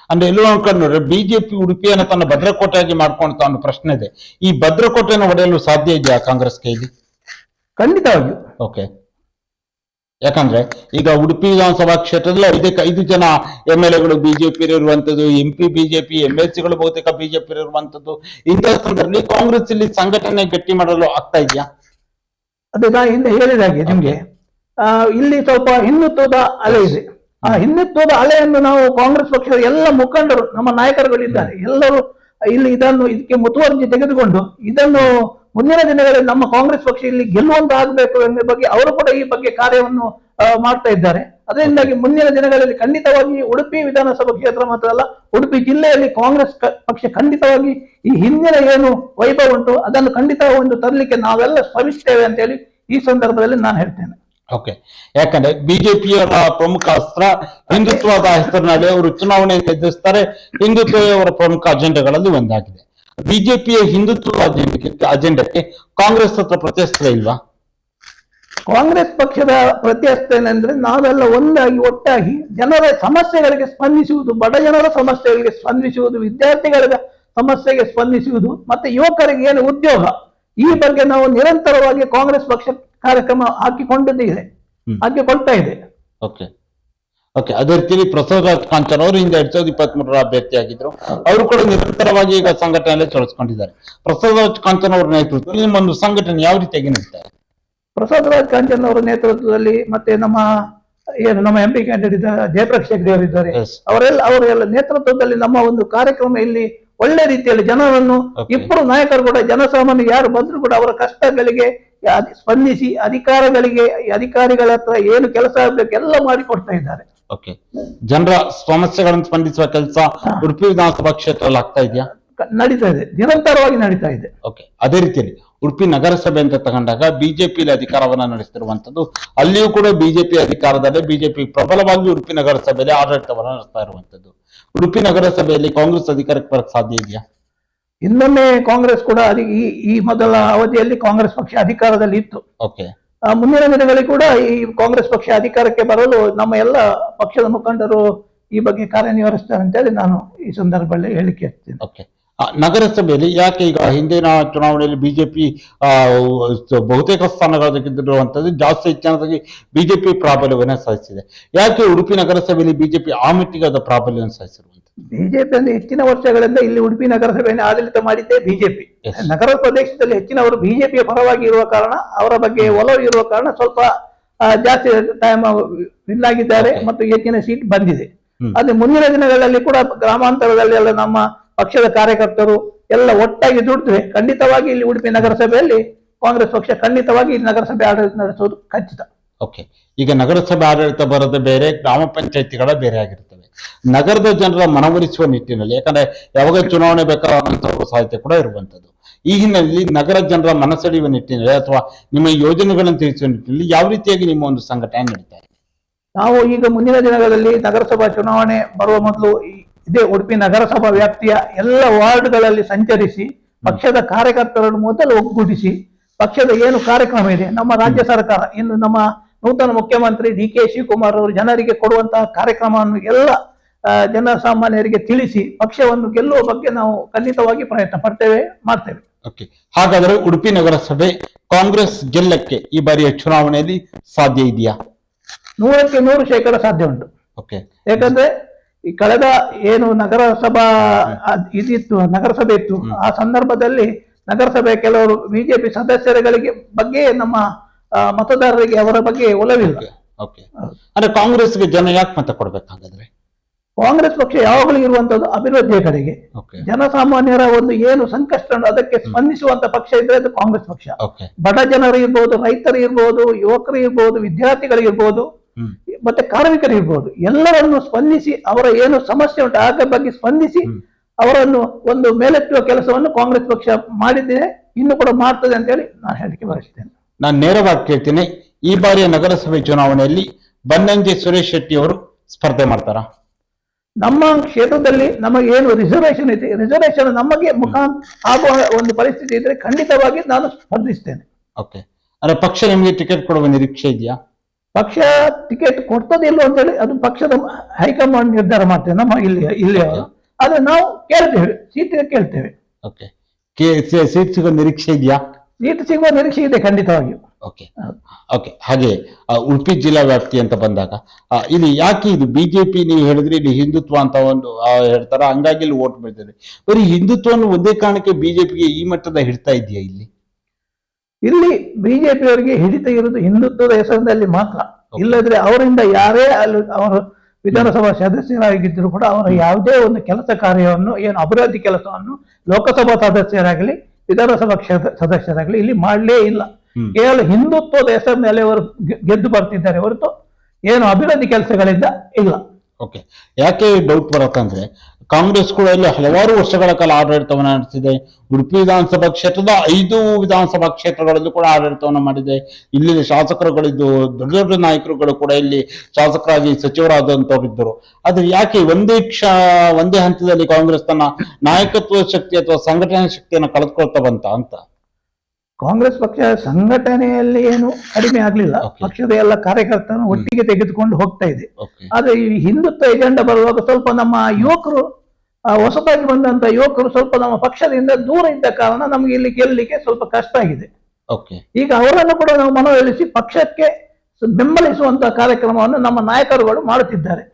ಅಂದ್ರೆ ಎಲ್ಲೋ ಅನ್ಕೊಂಡ್ರೆ ಬಿಜೆಪಿ ಉಡುಪಿಯನ್ನು ತನ್ನ ಭದ್ರಕೋಟೆಯಾಗಿ ಮಾಡ್ಕೊಂತ ಅನ್ನೋ ಪ್ರಶ್ನೆ ಇದೆ. ಈ ಭದ್ರಕೋಟೆಯನ್ನು ಹೊಡೆಯಲು ಸಾಧ್ಯ ಇದೆಯಾ ಕಾಂಗ್ರೆಸ್ ಕೈಲಿ? ಖಂಡಿತವಾಗಿಯೂ. ಯಾಕಂದ್ರೆ ಈಗ ಉಡುಪಿ ವಿಧಾನಸಭಾ ಕ್ಷೇತ್ರದಲ್ಲಿ 5 ಜನ MLAಗಳು ಬಿಜೆಪಿ ಇರುವಂತದ್ದು, MP ಬಿಜೆಪಿ, MLCಗಳು ಬಹುತೇಕ ಬಿಜೆಪಿ ಇರುವಂತದ್ದು. ಇಂತಹ ಸಂದರ್ಭದಲ್ಲಿ ಕಾಂಗ್ರೆಸ್ ಇಲ್ಲಿ ಸಂಘಟನೆ ಗಟ್ಟಿ ಮಾಡಲು ಆಗ್ತಾ ಇದೆಯಾ? ಅದೇ ನಾ ಹಿಂದೆ ಹೇಳಿದ ಹಾಗೆ ನಿಮ್ಗೆ ಇಲ್ಲಿ ಸ್ವಲ್ಪ ಹಿಂದುತ್ವದ ಅಲೆ ಇದೆ. ಆ ಹಿಂದುತ್ವದ ಅಲೆಯನ್ನು ನಾವು ಕಾಂಗ್ರೆಸ್ ಪಕ್ಷದ ಎಲ್ಲ ಮುಖಂಡರು, ನಮ್ಮ ನಾಯಕರುಗಳಿದ್ದಾರೆ, ಎಲ್ಲರೂ ಇಲ್ಲಿ ಇದಕ್ಕೆ ಮುತುವರ್ಜಿ ತೆಗೆದುಕೊಂಡು ಇದನ್ನು ಮುಂದಿನ ದಿನಗಳಲ್ಲಿ ನಮ್ಮ ಕಾಂಗ್ರೆಸ್ ಪಕ್ಷ ಇಲ್ಲಿ ಗೆಲ್ಲುವಂತಾಗಬೇಕು ಎಂಬ ಬಗ್ಗೆ ಅವರು ಕೂಡ ಈ ಬಗ್ಗೆ ಕಾರ್ಯವನ್ನು ಮಾಡ್ತಾ ಇದ್ದಾರೆ. ಅದರಿಂದಾಗಿ ಮುಂದಿನ ದಿನಗಳಲ್ಲಿ ಖಂಡಿತವಾಗಿ ಉಡುಪಿ ವಿಧಾನಸಭಾ ಕ್ಷೇತ್ರ ಮಾತ್ರ ಅಲ್ಲ, ಉಡುಪಿ ಜಿಲ್ಲೆಯಲ್ಲಿ ಕಾಂಗ್ರೆಸ್ ಪಕ್ಷ ಖಂಡಿತವಾಗಿ ಈ ಹಿಂದಿನ ಏನು ವೈಭವ ಉಂಟು ಅದನ್ನು ಖಂಡಿತ ಒಂದು ತರಲಿಕ್ಕೆ ನಾವೆಲ್ಲ ಶ್ರಮಿಸ್ತೇವೆ ಅಂತ ಹೇಳಿ ಈ ಸಂದರ್ಭದಲ್ಲಿ ನಾನು ಹೇಳ್ತೇನೆ. ಓಕೆ, ಯಾಕಂದ್ರೆ ಬಿಜೆಪಿಯ ಪ್ರಮುಖ ಅಸ್ತ್ರ ಹಿಂದುತ್ವದ ಹೆಸರಿನಲ್ಲಿ ಅವರು ಚುನಾವಣೆಯನ್ನು ಎದುರಿಸ್ತಾರೆ. ಹಿಂದುತ್ವ ಅವರ ಪ್ರಮುಖ ಅಜೆಂಡಾಗಳಲ್ಲಿ ಒಂದಾಗಿದೆ. ಬಿಜೆಪಿಯ ಹಿಂದುತ್ವ ಅಜೆಂಡಕ್ಕೆ ಕಾಂಗ್ರೆಸ್ ಹತ್ರ ಪ್ರತಿಷ್ಠೆ ಇಲ್ವಾ? ಕಾಂಗ್ರೆಸ್ ಪಕ್ಷದ ಪ್ರತಿಷ್ಠೆ ಏನಂದ್ರೆ ನಾವೆಲ್ಲ ಒಂದಾಗಿ ಒಟ್ಟಾಗಿ ಜನರ ಸಮಸ್ಯೆಗಳಿಗೆ ಸ್ಪಂದಿಸುವುದು, ಬಡ ಜನರ ಸಮಸ್ಯೆಗಳಿಗೆ ಸ್ಪಂದಿಸುವುದು, ವಿದ್ಯಾರ್ಥಿಗಳ ಸಮಸ್ಯೆಗೆ ಸ್ಪಂದಿಸುವುದು, ಮತ್ತೆ ಯುವಕರಿಗೆ ಏನು ಉದ್ಯೋಗ, ಈ ಬಗ್ಗೆ ನಾವು ನಿರಂತರವಾಗಿ ಕಾಂಗ್ರೆಸ್ ಪಕ್ಷ ಕಾರ್ಯಕ್ರಮ ಹಾಕಿಕೊಳ್ತಾ ಇದೆ. ಓಕೆ ಓಕೆ, ಅದೇ ರೀತಿ ಪ್ರಸಾದ್ ಕಾಂಚನ್ ಅವರು ಹಿಂದೆ 2023 ಅಭ್ಯರ್ಥಿಯಾಗಿದ್ರು. ಅವರು ಕೂಡ ನಿರಂತರವಾಗಿ ಈಗ ಸಂಘಟನೆಯಲ್ಲಿ ತೊಡಗಿಸಿಕೊಂಡಿದ್ದಾರೆ. ಪ್ರಸಾದ್ ಕಾಂಚನ್ ಅವರ ನೇತೃತ್ವದಲ್ಲಿ ನಿಮ್ಮೊಂದು ಸಂಘಟನೆ ಯಾವ ರೀತಿಯಾಗಿ ನಡೀತಾರೆ? ಪ್ರಸಾದ್ ರಾಜ್ ಕಾಂಚನ್ ಅವರ ನೇತೃತ್ವದಲ್ಲಿ ಮತ್ತೆ ನಮ್ಮ MP ಕ್ಯಾಂಡಿಡೇಟ್ ಜಯಪ್ರಕಾಶ್ ಹೆಗ್ಡೆ ಅವರಿದ್ದಾರೆ, ಅವರೆಲ್ಲ ನೇತೃತ್ವದಲ್ಲಿ ನಮ್ಮ ಒಂದು ಕಾರ್ಯಕ್ರಮ ಇಲ್ಲಿ ಒಳ್ಳೆ ರೀತಿಯಲ್ಲಿ ಜನರನ್ನು ಇಬ್ಬರು ನಾಯಕರು ಕೂಡ ಜನಸಾಮಾನ್ಯ ಯಾರು ಬಂದ್ರು ಕೂಡ ಅವರ ಕಷ್ಟಗಳಿಗೆ ಸ್ಪಂದಿಸಿ ಅಧಿಕಾರಿಗಳ ಹತ್ರ ಏನು ಕೆಲಸ ಆಗಬೇಕು ಎಲ್ಲ ಮಾಡಿಕೊಡ್ತಾ ಇದ್ದಾರೆ. ಓಕೆ, ಜನರ ಸಮಸ್ಯೆಗಳನ್ನು ಸ್ಪಂದಿಸುವ ಕೆಲಸ ಉಡುಪಿ ವಿಧಾನಸಭಾ ಕ್ಷೇತ್ರದಲ್ಲಿ ಆಗ್ತಾ ಇದೆಯಾ? ನಡೀತಾ ಇದೆ, ನಿರಂತರವಾಗಿ ನಡೀತಾ ಇದೆ. ಓಕೆ, ಅದೇ ರೀತಿಯಲ್ಲಿ ಉಡುಪಿ ನಗರಸಭೆ ಅಂತ ತಗೊಂಡಾಗ ಬಿಜೆಪಿಯಲ್ಲಿ ಅಧಿಕಾರವನ್ನ ನಡೆಸ್ತಿರುವಂತದ್ದು, ಅಲ್ಲಿಯೂ ಕೂಡ ಬಿಜೆಪಿ ಅಧಿಕಾರದಲ್ಲಿ ಬಿಜೆಪಿ ಪ್ರಬಲವಾಗಿ ಉಡುಪಿ ನಗರಸಭೆಯಲ್ಲಿ ಆಡಳಿತವನ್ನ ನಡೆಸ್ತಾ ಇರುವಂತದ್ದು. ಉಡುಪಿ ನಗರಸಭೆಯಲ್ಲಿ ಕಾಂಗ್ರೆಸ್ ಅಧಿಕಾರಕ್ಕೆ ಬರಕ್ಕೆ ಸಾಧ್ಯ ಇದೆಯಾ? ಇನ್ನೊಮ್ಮೆ ಕಾಂಗ್ರೆಸ್ ಕೂಡ ಈ ಮೊದಲ ಅವಧಿಯಲ್ಲಿ ಕಾಂಗ್ರೆಸ್ ಪಕ್ಷ ಅಧಿಕಾರದಲ್ಲಿ ಇತ್ತು. ಓಕೆ, ಮುಂದಿನ ದಿನಗಳಲ್ಲಿ ಕೂಡ ಈ ಕಾಂಗ್ರೆಸ್ ಪಕ್ಷ ಅಧಿಕಾರಕ್ಕೆ ಬರಲು ನಮ್ಮ ಎಲ್ಲ ಪಕ್ಷದ ಮುಖಂಡರು ಈ ಬಗ್ಗೆ ಕಾರ್ಯನಿರ್ವಹಿಸ್ತಾರೆ ಅಂತೇಳಿ ನಾನು ಈ ಸಂದರ್ಭದಲ್ಲಿ ಹೇಳಿಕೆ ಇರ್ತೇನೆ. ಓಕೆ, ನಗರಸಭೆಯಲ್ಲಿ ಯಾಕೆ ಈಗ ಹಿಂದಿನ ಚುನಾವಣೆಯಲ್ಲಿ ಬಿಜೆಪಿ ಬಹುತೇಕ ಸ್ಥಾನಗಳನ್ನು ಗೆದ್ದಿರುವಂತದ್ದು, ಜಾಸ್ತಿ ಹೆಚ್ಚಿನದಾಗಿ ಬಿಜೆಪಿ ಪ್ರಾಬಲ್ಯವನ್ನು ಸಾಧಿಸಿದೆ. ಯಾಕೆ ಉಡುಪಿ ನಗರಸಭೆಯಲ್ಲಿ ಬಿಜೆಪಿ ಆ ಮಟ್ಟಿಗಾದ ಪ್ರಾಬಲ್ಯವನ್ನು ಸಾಧಿಸಿರುವಂತದ್ದು? ಬಿಜೆಪಿ ಅಂದ್ರೆ ಹೆಚ್ಚಿನ ವರ್ಷಗಳಿಂದ ಇಲ್ಲಿ ಉಡುಪಿ ನಗರಸಭೆಯನ್ನು ಆಡಳಿತ ಮಾಡಿದ್ದೇ ಬಿಜೆಪಿ. ನಗರ ಪ್ರದೇಶದಲ್ಲಿ ಹೆಚ್ಚಿನವರು ಬಿಜೆಪಿಯ ಪರವಾಗಿ ಇರುವ ಕಾರಣ, ಅವರ ಬಗ್ಗೆ ಒಲವು ಇರುವ ಕಾರಣ ಸ್ವಲ್ಪ ಜಾಸ್ತಿ ಟೈಮ್ ವಿನ್ ಆಗಿದ್ದಾರೆ ಮತ್ತು ಹೆಚ್ಚಿನ ಸೀಟ್ ಬಂದಿದೆ. ಅದೇ ಮುಂದಿನ ದಿನಗಳಲ್ಲಿ ಕೂಡ ಗ್ರಾಮಾಂತರದಲ್ಲಿ ಎಲ್ಲ ನಮ್ಮ ಪಕ್ಷದ ಕಾರ್ಯಕರ್ತರು ಎಲ್ಲ ಒಟ್ಟಾಗಿ ದುಡಿದ್ರೆ ಖಂಡಿತವಾಗಿ ಇಲ್ಲಿ ಉಡುಪಿ ನಗರಸಭೆಯಲ್ಲಿ ಕಾಂಗ್ರೆಸ್ ಪಕ್ಷ ಖಂಡಿತವಾಗಿ ಇಲ್ಲಿ ನಗರಸಭೆ ಆಡಳಿತ ನಡೆಸುವುದು ಖಚಿತ. ಓಕೆ, ಈಗ ನಗರಸಭೆ ಆಡಳಿತ ಬರೋದು ಬೇರೆ, ಗ್ರಾಮ ಪಂಚಾಯತಿಗಳ ಬೇರೆ ಆಗಿರ್ತವೆ. ನಗರದ ಜನರ ಮನವೊಲಿಸುವ ನಿಟ್ಟಿನಲ್ಲಿ, ಯಾಕಂದ್ರೆ ಯಾವಾಗ ಚುನಾವಣೆ ಬೇಕಾದಂತಹ ಸಾಧ್ಯತೆ ಕೂಡ ಇರುವಂತದ್ದು, ಈ ಹಿನ್ನೆಲೆಯಲ್ಲಿ ನಗರ ಜನರ ಮನಸೆಳೆಯುವ ನಿಟ್ಟಿನಲ್ಲಿ ಅಥವಾ ನಿಮ್ಮ ಯೋಜನೆಗಳನ್ನು ತಿಳಿಸುವ ನಿಟ್ಟಿನಲ್ಲಿ ಯಾವ ರೀತಿಯಾಗಿ ನಿಮ್ಮ ಒಂದು ಸಂಘಟನೆ ನಡೀತಾ ಇದೆ? ನಾವು ಈಗ ಮುಂದಿನ ದಿನಗಳಲ್ಲಿ ನಗರಸಭಾ ಚುನಾವಣೆ ಬರುವ ಮೊದಲು ಇದೇ ಉಡುಪಿ ನಗರಸಭಾ ವ್ಯಾಪ್ತಿಯ ಎಲ್ಲ ವಾರ್ಡ್ಗಳಲ್ಲಿ ಸಂಚರಿಸಿ ಪಕ್ಷದ ಕಾರ್ಯಕರ್ತರನ್ನು ಮೊದಲು ಒಗ್ಗೂಡಿಸಿ ಪಕ್ಷದ ಏನು ಕಾರ್ಯಕ್ರಮ ಇದೆ, ನಮ್ಮ ರಾಜ್ಯ ಸರ್ಕಾರ ಇನ್ನು ನಮ್ಮ ನೂತನ ಮುಖ್ಯಮಂತ್ರಿ DK ಶಿವಕುಮಾರ್ ಅವರು ಜನರಿಗೆ ಕೊಡುವಂತಹ ಕಾರ್ಯಕ್ರಮವನ್ನು ಎಲ್ಲ ಜನಸಾಮಾನ್ಯರಿಗೆ ತಿಳಿಸಿ ಪಕ್ಷವನ್ನು ಗೆಲ್ಲುವ ಬಗ್ಗೆ ನಾವು ಖಂಡಿತವಾಗಿ ಪ್ರಯತ್ನ ಮಾಡ್ತೇವೆ. ಓಕೆ, ಹಾಗಾದ್ರೆ ಉಡುಪಿ ನಗರಸಭೆ ಕಾಂಗ್ರೆಸ್ ಗೆಲ್ಲಕ್ಕೆ ಈ ಬಾರಿಯ ಚುನಾವಣೆಯಲ್ಲಿ ಸಾಧ್ಯ ಇದೆಯಾ? 100ಕ್ಕೆ 100% ಸಾಧ್ಯ ಉಂಟು. ಓಕೆ, ಯಾಕಂದ್ರೆ ಈ ಕಳೆದ ಏನು ನಗರಸಭೆ ಇತ್ತು, ಆ ಸಂದರ್ಭದಲ್ಲಿ ನಗರಸಭೆ ಕೆಲವರು ಬಿಜೆಪಿ ಸದಸ್ಯರುಗಳಿಗೆ ಬಗ್ಗೆ ನಮ್ಮ ಮತದಾರರಿಗೆ ಅವರ ಬಗ್ಗೆ ಒಲವಿಲ್ಲ. ಓಕೆ, ಅಂದ್ರೆ ಕಾಂಗ್ರೆಸ್ಗೆ ಜನ ಯಾಕೆ ಮತ ಕೊಡ್ಬೇಕಾಗಾದ್ರೆ? ಕಾಂಗ್ರೆಸ್ ಪಕ್ಷ ಯಾವಾಗಲೂ ಇರುವಂತದ್ದು ಅಭಿವೃದ್ಧಿಯ ಕಡೆಗೆ, ಜನಸಾಮಾನ್ಯರ ಒಂದು ಏನು ಸಂಕಷ್ಟ ಅದಕ್ಕೆ ಸ್ಪಂದಿಸುವಂತ ಪಕ್ಷ ಇದ್ರೆ ಅದು ಕಾಂಗ್ರೆಸ್ ಪಕ್ಷ. ಬಡ ಜನರು ಇರ್ಬೋದು, ರೈತರು ಇರ್ಬೋದು, ಯುವಕರು ಇರ್ಬೋದು, ವಿದ್ಯಾರ್ಥಿಗಳಿರ್ಬೋದು, ಮತ್ತೆ ಕಾರ್ಮಿಕರು ಇರ್ಬೋದು, ಎಲ್ಲರನ್ನು ಸ್ಪಂದಿಸಿ ಅವರ ಏನು ಸಮಸ್ಯೆ ಉಂಟು ಆಗ ಬಗ್ಗೆ ಸ್ಪಂದಿಸಿ ಅವರನ್ನು ಒಂದು ಮೇಲೆತ್ತುವ ಕೆಲಸವನ್ನು ಕಾಂಗ್ರೆಸ್ ಪಕ್ಷ ಮಾಡಿದ್ದೇನೆ, ಇನ್ನು ಕೂಡ ಮಾಡ್ತದೆ ಅಂತ ಹೇಳಿ ನಾನು ಹೇಳಿಕೆ ಬಯಸ್ತೇನೆ. ನಾನು ನೇರವಾಗಿ ಕೇಳ್ತೀನಿ, ಈ ಬಾರಿಯ ನಗರಸಭೆ ಚುನಾವಣೆಯಲ್ಲಿ ಬನ್ನಂಜೆ ಸುರೇಶ್ ಶೆಟ್ಟಿ ಅವರು ಸ್ಪರ್ಧೆ ಮಾಡ್ತಾರಾ? ನಮ್ಮ ಕ್ಷೇತ್ರದಲ್ಲಿ ನಮಗೆ ಏನು ರಿಸರ್ವೇಶನ್ ಇದೆ, ರಿಸರ್ವೇಶನ್ ನಮಗೆ ಆಗುವ ಒಂದು ಪರಿಸ್ಥಿತಿ ಇದ್ರೆ ಖಂಡಿತವಾಗಿ ನಾನು ಸ್ಪರ್ಧಿಸ್ತೇನೆ. ಓಕೆ, ಅಂದ್ರೆ ಪಕ್ಷ ನಿಮಗೆ ಟಿಕೆಟ್ ಕೊಡುವ ನಿರೀಕ್ಷೆ ಇದೆಯಾ? ಪಕ್ಷ ಟಿಕೆಟ್ ಕೊಡ್ತದಿಲ್ಲ ಅಂತ ಹೇಳಿ ಅದು ಪಕ್ಷದ ಹೈಕಮಾಂಡ್ ನಿರ್ಧಾರ ಮಾಡ್ತೇವೆ. ನಮ್ಮ ಇಲ್ಲಿ ಆದ್ರೆ ನಾವು ಕೇಳ್ತೇವೆ, ಸೀಟ್ ಕೇಳ್ತೇವೆ. ಓಕೆ, ಸೀಟ್ ಸಿಗೋ ನಿರೀಕ್ಷೆ ಇದೆಯಾ? ಸೀಟ್ ಸಿಗುವ ನಿರೀಕ್ಷೆ ಇದೆ ಖಂಡಿತವಾಗಿಯೂ. ಓಕೆ ಓಕೆ, ಹಾಗೆ ಉಡುಪಿ ಜಿಲ್ಲಾ ವ್ಯಾಪ್ತಿ ಅಂತ ಬಂದಾಗ ಇಲ್ಲಿ ಯಾಕೆ ಇದು ಬಿಜೆಪಿ ನೀವು ಹೇಳಿದ್ರೆ ಇಲ್ಲಿ ಹಿಂದುತ್ವ ಅಂತ ಒಂದು ಹೇಳ್ತಾರ, ಹಂಗಾಗಿ ಇಲ್ಲಿ ವೋಟ್ ಬೀಳ್ತದೆ. ಬರೀ ಹಿಂದುತ್ವವನ್ನು ಒಂದೇ ಕಾರಣಕ್ಕೆ ಬಿಜೆಪಿಗೆ ಈ ಮಟ್ಟದ ಹಿಡ್ತಾ ಇದೆಯಾ ಇಲ್ಲಿ? ಇಲ್ಲಿ ಬಿಜೆಪಿಯವರಿಗೆ ಹಿಡಿತ ಇರುವುದು ಹಿಂದುತ್ವದ ಹೆಸರಿನಲ್ಲಿ ಮಾತ್ರ. ಇಲ್ಲದ್ರೆ ಅವರಿಂದ ಯಾರೇ ಅಲ್ಲಿ ಅವರು ವಿಧಾನಸಭಾ ಸದಸ್ಯರಾಗಿದ್ದರೂ ಕೂಡ ಅವರ ಯಾವುದೇ ಒಂದು ಕೆಲಸ ಕಾರ್ಯವನ್ನು ಏನು ಅಭಿವೃದ್ಧಿ ಕೆಲಸವನ್ನು ಲೋಕಸಭಾ ಸದಸ್ಯರಾಗಲಿ ವಿಧಾನಸಭಾ ಸದಸ್ಯರಾಗಲಿ ಇಲ್ಲಿ ಮಾಡಲೇ ಇಲ್ಲ. ಕೇವಲ ಹಿಂದುತ್ವದ ಹೆಸರಿನಲ್ಲಿ ಅವರು ಗೆದ್ದು ಬರ್ತಿದ್ದಾರೆ ಹೊರತು ಏನು ಅಭಿವೃದ್ಧಿ ಕೆಲಸಗಳಿಂದ ಇಲ್ಲ. ಓಕೆ, ಯಾಕೆ ಡೌಟ್ ಬರುತ್ತಂದ್ರೆ ಕಾಂಗ್ರೆಸ್ ಕೂಡ ಇಲ್ಲಿ ಹಲವಾರು ವರ್ಷಗಳ ಕಾಲ ಆಡಳಿತವನ್ನು ನಡೆಸಿದೆ. ಉಡುಪಿ ವಿಧಾನಸಭಾ ಕ್ಷೇತ್ರದ 5 ವಿಧಾನಸಭಾ ಕ್ಷೇತ್ರಗಳಲ್ಲೂ ಕೂಡ ಆಡಳಿತವನ್ನು ಮಾಡಿದೆ. ಇಲ್ಲಿ ಶಾಸಕರುಗಳಿದ್ದು, ದೊಡ್ಡ ದೊಡ್ಡ ನಾಯಕರುಗಳು ಕೂಡ ಇಲ್ಲಿ ಶಾಸಕರಾಗಿ ಸಚಿವರಾದಂತವ್ರು ಇದ್ದರು. ಆದ್ರೆ ಯಾಕೆ ಒಂದೇ ಹಂತದಲ್ಲಿ ಕಾಂಗ್ರೆಸ್ ತನ್ನ ನಾಯಕತ್ವ ಶಕ್ತಿ ಅಥವಾ ಸಂಘಟನಾ ಶಕ್ತಿಯನ್ನು ಕಳೆದುಕೊಳ್ತಾ ಬಂತ ಅಂತ? ಕಾಂಗ್ರೆಸ್ ಪಕ್ಷ ಸಂಘಟನೆಯಲ್ಲಿ ಏನು ಕಡಿಮೆ ಆಗ್ಲಿಲ್ಲ. ಪಕ್ಷದ ಎಲ್ಲ ಕಾರ್ಯಕರ್ತರನ್ನು ಒಟ್ಟಿಗೆ ತೆಗೆದುಕೊಂಡು ಹೋಗ್ತಾ ಇದೆ. ಆದ್ರೆ ಈ ಹಿಂದುತ್ವ ಎಜೆಂಡಾ ಬರುವಾಗ ಸ್ವಲ್ಪ ನಮ್ಮ ಯುವಕರು, ಹೊಸದಾಗಿ ಬಂದಂತ ಯುವಕರು ಸ್ವಲ್ಪ ನಮ್ಮ ಪಕ್ಷದಿಂದ ದೂರ ಇದ್ದ ಕಾರಣ ನಮ್ಗೆ ಇಲ್ಲಿ ಗೆಲ್ಲಲಿಕ್ಕೆ ಸ್ವಲ್ಪ ಕಷ್ಟ ಆಗಿದೆ. ಈಗ ಅವರನ್ನು ಕೂಡ ನಾವು ಮನವೊಲಿಸಿ ಪಕ್ಷಕ್ಕೆ ಬೆಂಬಲಿಸುವಂತಹ ಕಾರ್ಯಕ್ರಮವನ್ನು ನಮ್ಮ ನಾಯಕರುಗಳು ಮಾಡುತ್ತಿದ್ದಾರೆ.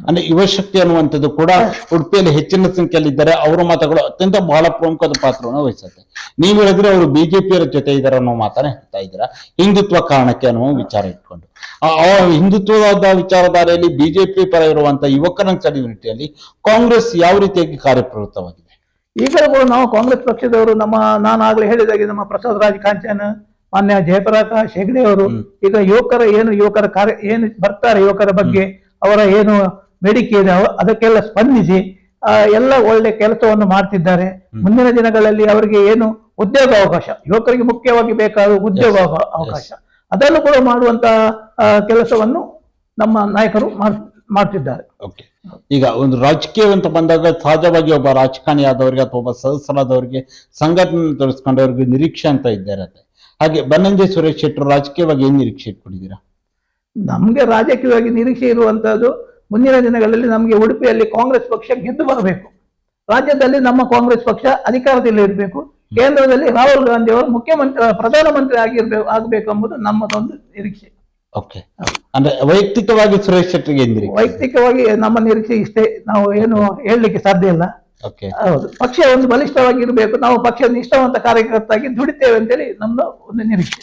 ಅಂದ್ರೆ ಯುವಶಕ್ತಿ ಅನ್ನುವಂಥದ್ದು ಕೂಡ ಉಡುಪಿಯಲ್ಲಿ ಹೆಚ್ಚಿನ ಸಂಖ್ಯೆಯಲ್ಲಿ ಇದ್ದಾರೆ. ಅವರ ಮತಗಳು ಅತ್ಯಂತ ಬಹಳ ಪ್ರಮುಖದ ಪಾತ್ರವನ್ನು ವಹಿಸುತ್ತೆ. ನೀವು ಹೇಳಿದ್ರೆ ಅವರು ಬಿಜೆಪಿಯವರ ಜೊತೆ ಇದ್ದಾರೆ ಅನ್ನೋ ಮಾತನ್ನ ಹೇಳ್ತಾ ಇದ್ದೀರಾ, ಹಿಂದುತ್ವ ಕಾರಣಕ್ಕೆ ಅನ್ನುವ ವಿಚಾರ ಇಟ್ಕೊಂಡು. ಹಿಂದುತ್ವದ ವಿಚಾರಧಾರೆಯಲ್ಲಿ ಬಿಜೆಪಿ ಪರ ಇರುವಂತಹ ಯುವಕರನ್ನು ಸೆಳೆಯುವ ನಿಟ್ಟಿನಲ್ಲಿ ಕಾಂಗ್ರೆಸ್ ಯಾವ ರೀತಿಯಾಗಿ ಕಾರ್ಯಪ್ರವೃತ್ತವಾಗಿದೆ? ಈಗಲೂ ಕೂಡ ನಾವು ಕಾಂಗ್ರೆಸ್ ಪಕ್ಷದವರು ನಾನು ಆಗ್ಲೇ ಹೇಳಿದಾಗೆ ನಮ್ಮ ಪ್ರಸಾದ್ ರಾಜ್ ಕಾಂಚನ್, ಮಾನ್ಯ ಜಯಪ್ರಕಾಶ್ ಹೆಗಡೆ ಅವರು ಈಗ ಯುವಕರ ಕಾರ್ಯ ಏನು ಬರ್ತಾರೆ, ಯುವಕರ ಬಗ್ಗೆ ಅವರ ಏನು ಬೇಡಿಕೆ ಇದೆ ಅದಕ್ಕೆಲ್ಲ ಸ್ಪಂದಿಸಿ ಎಲ್ಲ ಒಳ್ಳೆ ಕೆಲಸವನ್ನು ಮಾಡ್ತಿದ್ದಾರೆ. ಮುಂದಿನ ದಿನಗಳಲ್ಲಿ ಅವರಿಗೆ ಏನು ಉದ್ಯೋಗ ಅವಕಾಶ, ಯುವಕರಿಗೆ ಮುಖ್ಯವಾಗಿ ಬೇಕಾದ ಉದ್ಯೋಗ ಅವಕಾಶ, ಅದನ್ನು ಕೂಡ ಮಾಡುವಂತಹ ಕೆಲಸವನ್ನು ನಮ್ಮ ನಾಯಕರು ಮಾಡ್ತಿದ್ದಾರೆ. ಈಗ ಒಂದು ರಾಜಕೀಯ ಅಂತ ಬಂದಾಗ ಸಹಜವಾಗಿ ಒಬ್ಬ ರಾಜಕಾರಣಿಯಾದವರಿಗೆ ಅಥವಾ ಒಬ್ಬ ಸದಸ್ಯರಾದವರಿಗೆ ಸಂಘಟನೆ ತೋರಿಸ್ಕೊಂಡವ್ರಿಗೆ ನಿರೀಕ್ಷೆ ಅಂತ ಇದ್ದಾರೆ. ಹಾಗೆ ಬನ್ನಂಜೆ ಸುರೇಶ್ ಶೆಟ್ಟರು ರಾಜಕೀಯವಾಗಿ ಏನ್ ನಿರೀಕ್ಷೆ ಇಟ್ಕೊಂಡಿದ್ದೀರಾ? ನಮ್ಗೆ ರಾಜಕೀಯವಾಗಿ ನಿರೀಕ್ಷೆ ಇರುವಂತಹದ್ದು ಮುಂದಿನ ದಿನಗಳಲ್ಲಿ ನಮಗೆ ಉಡುಪಿಯಲ್ಲಿ ಕಾಂಗ್ರೆಸ್ ಪಕ್ಷ ಗೆದ್ದು ಬರಬೇಕು. ರಾಜ್ಯದಲ್ಲಿ ನಮ್ಮ ಕಾಂಗ್ರೆಸ್ ಪಕ್ಷ ಅಧಿಕಾರದಲ್ಲಿ ಇರಬೇಕು. ಕೇಂದ್ರದಲ್ಲಿ ರಾಹುಲ್ ಗಾಂಧಿ ಅವರು ಪ್ರಧಾನಮಂತ್ರಿ ಆಗಬೇಕು ಎಂಬುದು ನಮ್ಮದೊಂದು ನಿರೀಕ್ಷೆ. ಅಂದ್ರೆ ವೈಯಕ್ತಿಕವಾಗಿ ಸುರೇಶ್ ಶೆಟ್ಟರಿಗೆ ವೈಯಕ್ತಿಕವಾಗಿ ನಮ್ಮ ನಿರೀಕ್ಷೆ ಇಷ್ಟೇ, ನಾವು ಏನು ಹೇಳಲಿಕ್ಕೆ ಸಾಧ್ಯ ಇಲ್ಲ. ಹೌದು, ಪಕ್ಷ ಒಂದು ಬಲಿಷ್ಠವಾಗಿ ಇರಬೇಕು, ನಾವು ಪಕ್ಷದ ನಿಷ್ಠಾವಂತ ಕಾರ್ಯಕರ್ತಾಗಿ ದುಡಿತೇವೆ ಅಂತೇಳಿ ನಮ್ದು ಒಂದು ನಿರೀಕ್ಷೆ.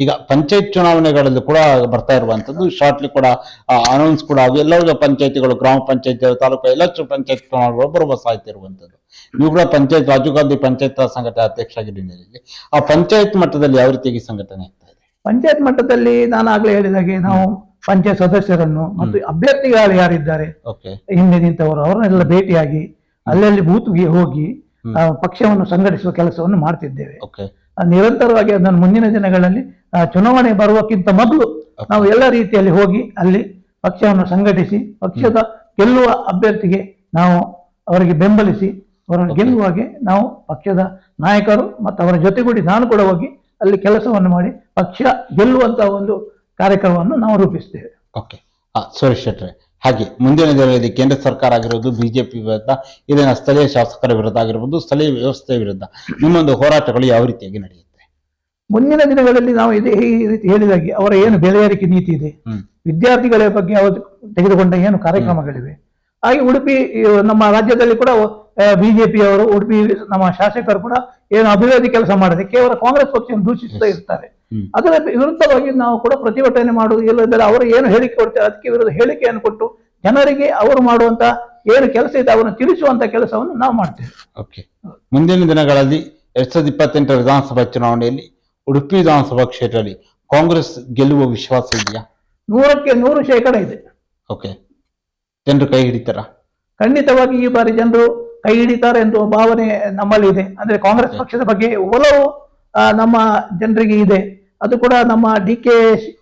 ಈಗ ಪಂಚಾಯತ್ ಚುನಾವಣೆಗಳಲ್ಲಿ ಕೂಡ ಬರ್ತಾ ಇರುವಂತದ್ದು, ಶಾರ್ಟ್ಲಿ ಕೂಡ ಅನೌನ್ಸ್ ಕೂಡ ಆಗಿ ಎಲ್ಲ ಪಂಚಾಯತಿಗಳು, ಗ್ರಾಮ ಪಂಚಾಯತ್, ತಾಲೂಕು ಎಲ್ಲ ಪಂಚಾಯತ್ ಚುನಾವಣೆಗಳು ಬರುವ ಸಾಧ್ಯತೆ ಇರುವಂತದ್ದು. ನೀವು ಕೂಡ ಪಂಚಾಯತ್ ರಾಜೀವ್ ಗಾಂಧಿ ಪಂಚಾಯತ್ ಸಂಘಟನೆ ಅಧ್ಯಕ್ಷ ಆಗಿದ್ದೀನಿ. ಆ ಪಂಚಾಯತ್ ಮಟ್ಟದಲ್ಲಿ ಯಾವ ರೀತಿಯಾಗಿ ಸಂಘಟನೆ ಆಗ್ತಾ ಇದೆ? ಪಂಚಾಯತ್ ಮಟ್ಟದಲ್ಲಿ ನಾನು ಆಗ್ಲೇ ಹೇಳಿದಾಗೆ ನಾವು ಪಂಚಾಯತ್ ಸದಸ್ಯರನ್ನು ಮತ್ತು ಅಭ್ಯರ್ಥಿಗಳು ಯಾರಿದ್ದಾರೆ ಹಿಂದೆ ನಿಂತವರು ಅವರನ್ನೆಲ್ಲ ಭೇಟಿಯಾಗಿ ಅಲ್ಲಲ್ಲಿ ಬೂತ್ಗೆ ಹೋಗಿ ಪಕ್ಷವನ್ನು ಸಂಘಟಿಸುವ ಕೆಲಸವನ್ನು ಮಾಡ್ತಿದ್ದೇವೆ. ನಿರಂತರವಾಗಿ ಅದನ್ನು ಮುಂದಿನ ದಿನಗಳಲ್ಲಿ ಚುನಾವಣೆ ಬರುವಕ್ಕಿಂತ ಮೊದಲು ನಾವು ಎಲ್ಲ ರೀತಿಯಲ್ಲಿ ಹೋಗಿ ಅಲ್ಲಿ ಪಕ್ಷವನ್ನು ಸಂಘಟಿಸಿ ಪಕ್ಷದ ಗೆಲ್ಲುವ ಅಭ್ಯರ್ಥಿಗೆ ನಾವು ಅವರಿಗೆ ಬೆಂಬಲಿಸಿ ಅವರನ್ನು ಗೆಲ್ಲುವಾಗೆ ನಾವು ಪಕ್ಷದ ನಾಯಕರು ಮತ್ತು ಅವರ ಜೊತೆಗೂಡಿ ನಾನು ಕೂಡ ಹೋಗಿ ಅಲ್ಲಿ ಕೆಲಸವನ್ನು ಮಾಡಿ ಪಕ್ಷ ಗೆಲ್ಲುವಂತಹ ಒಂದು ಕಾರ್ಯಕ್ರಮವನ್ನು ನಾವು ರೂಪಿಸ್ತೇವೆ. ಸುರೇಶ್ ಶೆಟ್ರೆ, ಹಾಗೆ ಮುಂದಿನ ದಿನಗಳಲ್ಲಿ ಕೇಂದ್ರ ಸರ್ಕಾರ ಆಗಿರೋದು ಬಿಜೆಪಿ ವಿರುದ್ಧ, ಇಲ್ಲಿನ ಸ್ಥಳೀಯ ಶಾಸಕರ ವಿರುದ್ಧ ಆಗಿರ್ಬೋದು, ಸ್ಥಳೀಯ ವ್ಯವಸ್ಥೆ ವಿರುದ್ಧ ನಿಮ್ಮೊಂದು ಹೋರಾಟಗಳು ಯಾವ ರೀತಿಯಾಗಿ ನಡೆಯುತ್ತೆ? ಮುಂದಿನ ದಿನಗಳಲ್ಲಿ ನಾವು ಈ ರೀತಿ ಹೇಳಿದಾಗೆ ಅವರ ಏನು ಬೆಲೆ ಏರಿಕೆ ನೀತಿ ಇದೆ, ವಿದ್ಯಾರ್ಥಿಗಳ ಬಗ್ಗೆ ಅವರು ತೆಗೆದುಕೊಂಡ ಏನು ಕಾರ್ಯಕ್ರಮಗಳಿವೆ, ಹಾಗೆ ಉಡುಪಿ ನಮ್ಮ ರಾಜ್ಯದಲ್ಲಿ ಕೂಡ ಬಿಜೆಪಿಯವರು ಉಡುಪಿ ನಮ್ಮ ಶಾಸಕರು ಕೂಡ ಏನು ಅಭಿವೃದ್ಧಿ ಕೆಲಸ ಮಾಡದೆ ಕೇವಲ ಕಾಂಗ್ರೆಸ್ ಪಕ್ಷವನ್ನು ದೂಷಿಸ್ತಾ ಇರ್ತಾರೆ. ಅದರ ವಿರುದ್ಧವಾಗಿ ನಾವು ಕೂಡ ಪ್ರತಿಭಟನೆ ಮಾಡುವುದು, ಇಲ್ಲದ್ರೆ ಅವರು ಏನು ಹೇಳಿಕೆ ಕೊಡ್ತಾರೆ ಅದಕ್ಕೆ ವಿರುದ್ಧ ಹೇಳಿಕೆಯನ್ನು ಕೊಟ್ಟು ಜನರಿಗೆ ಅವರು ಮಾಡುವಂತ ಏನು ಕೆಲಸ ಇದೆ ಅವರನ್ನು ತಿಳಿಸುವಂತ ಕೆಲಸವನ್ನು ನಾವು ಮಾಡ್ತೇವೆ. ಮುಂದಿನ ದಿನಗಳಲ್ಲಿ 2028 ವಿಧಾನಸಭಾ ಚುನಾವಣೆಯಲ್ಲಿ ಉಡುಪಿ ವಿಧಾನಸಭಾ ಕ್ಷೇತ್ರದಲ್ಲಿ ಕಾಂಗ್ರೆಸ್ ಗೆಲ್ಲುವ ವಿಶ್ವಾಸ ಇದೆಯಾ? 100ಕ್ಕೆ 100% ಇದೆ. ಜನರು ಕೈ ಹಿಡಿತಾರ? ಖಂಡಿತವಾಗಿ ಈ ಬಾರಿ ಜನರು ಕೈ ಹಿಡಿತಾರೆ ಎನ್ನುವ ಭಾವನೆ ನಮ್ಮಲ್ಲಿ ಇದೆ. ಅಂದ್ರೆ ಕಾಂಗ್ರೆಸ್ ಪಕ್ಷದ ಬಗ್ಗೆ ಒಲವು ನಮ್ಮ ಜನರಿಗೆ ಇದೆ. ಅದು ಕೂಡ ನಮ್ಮ DK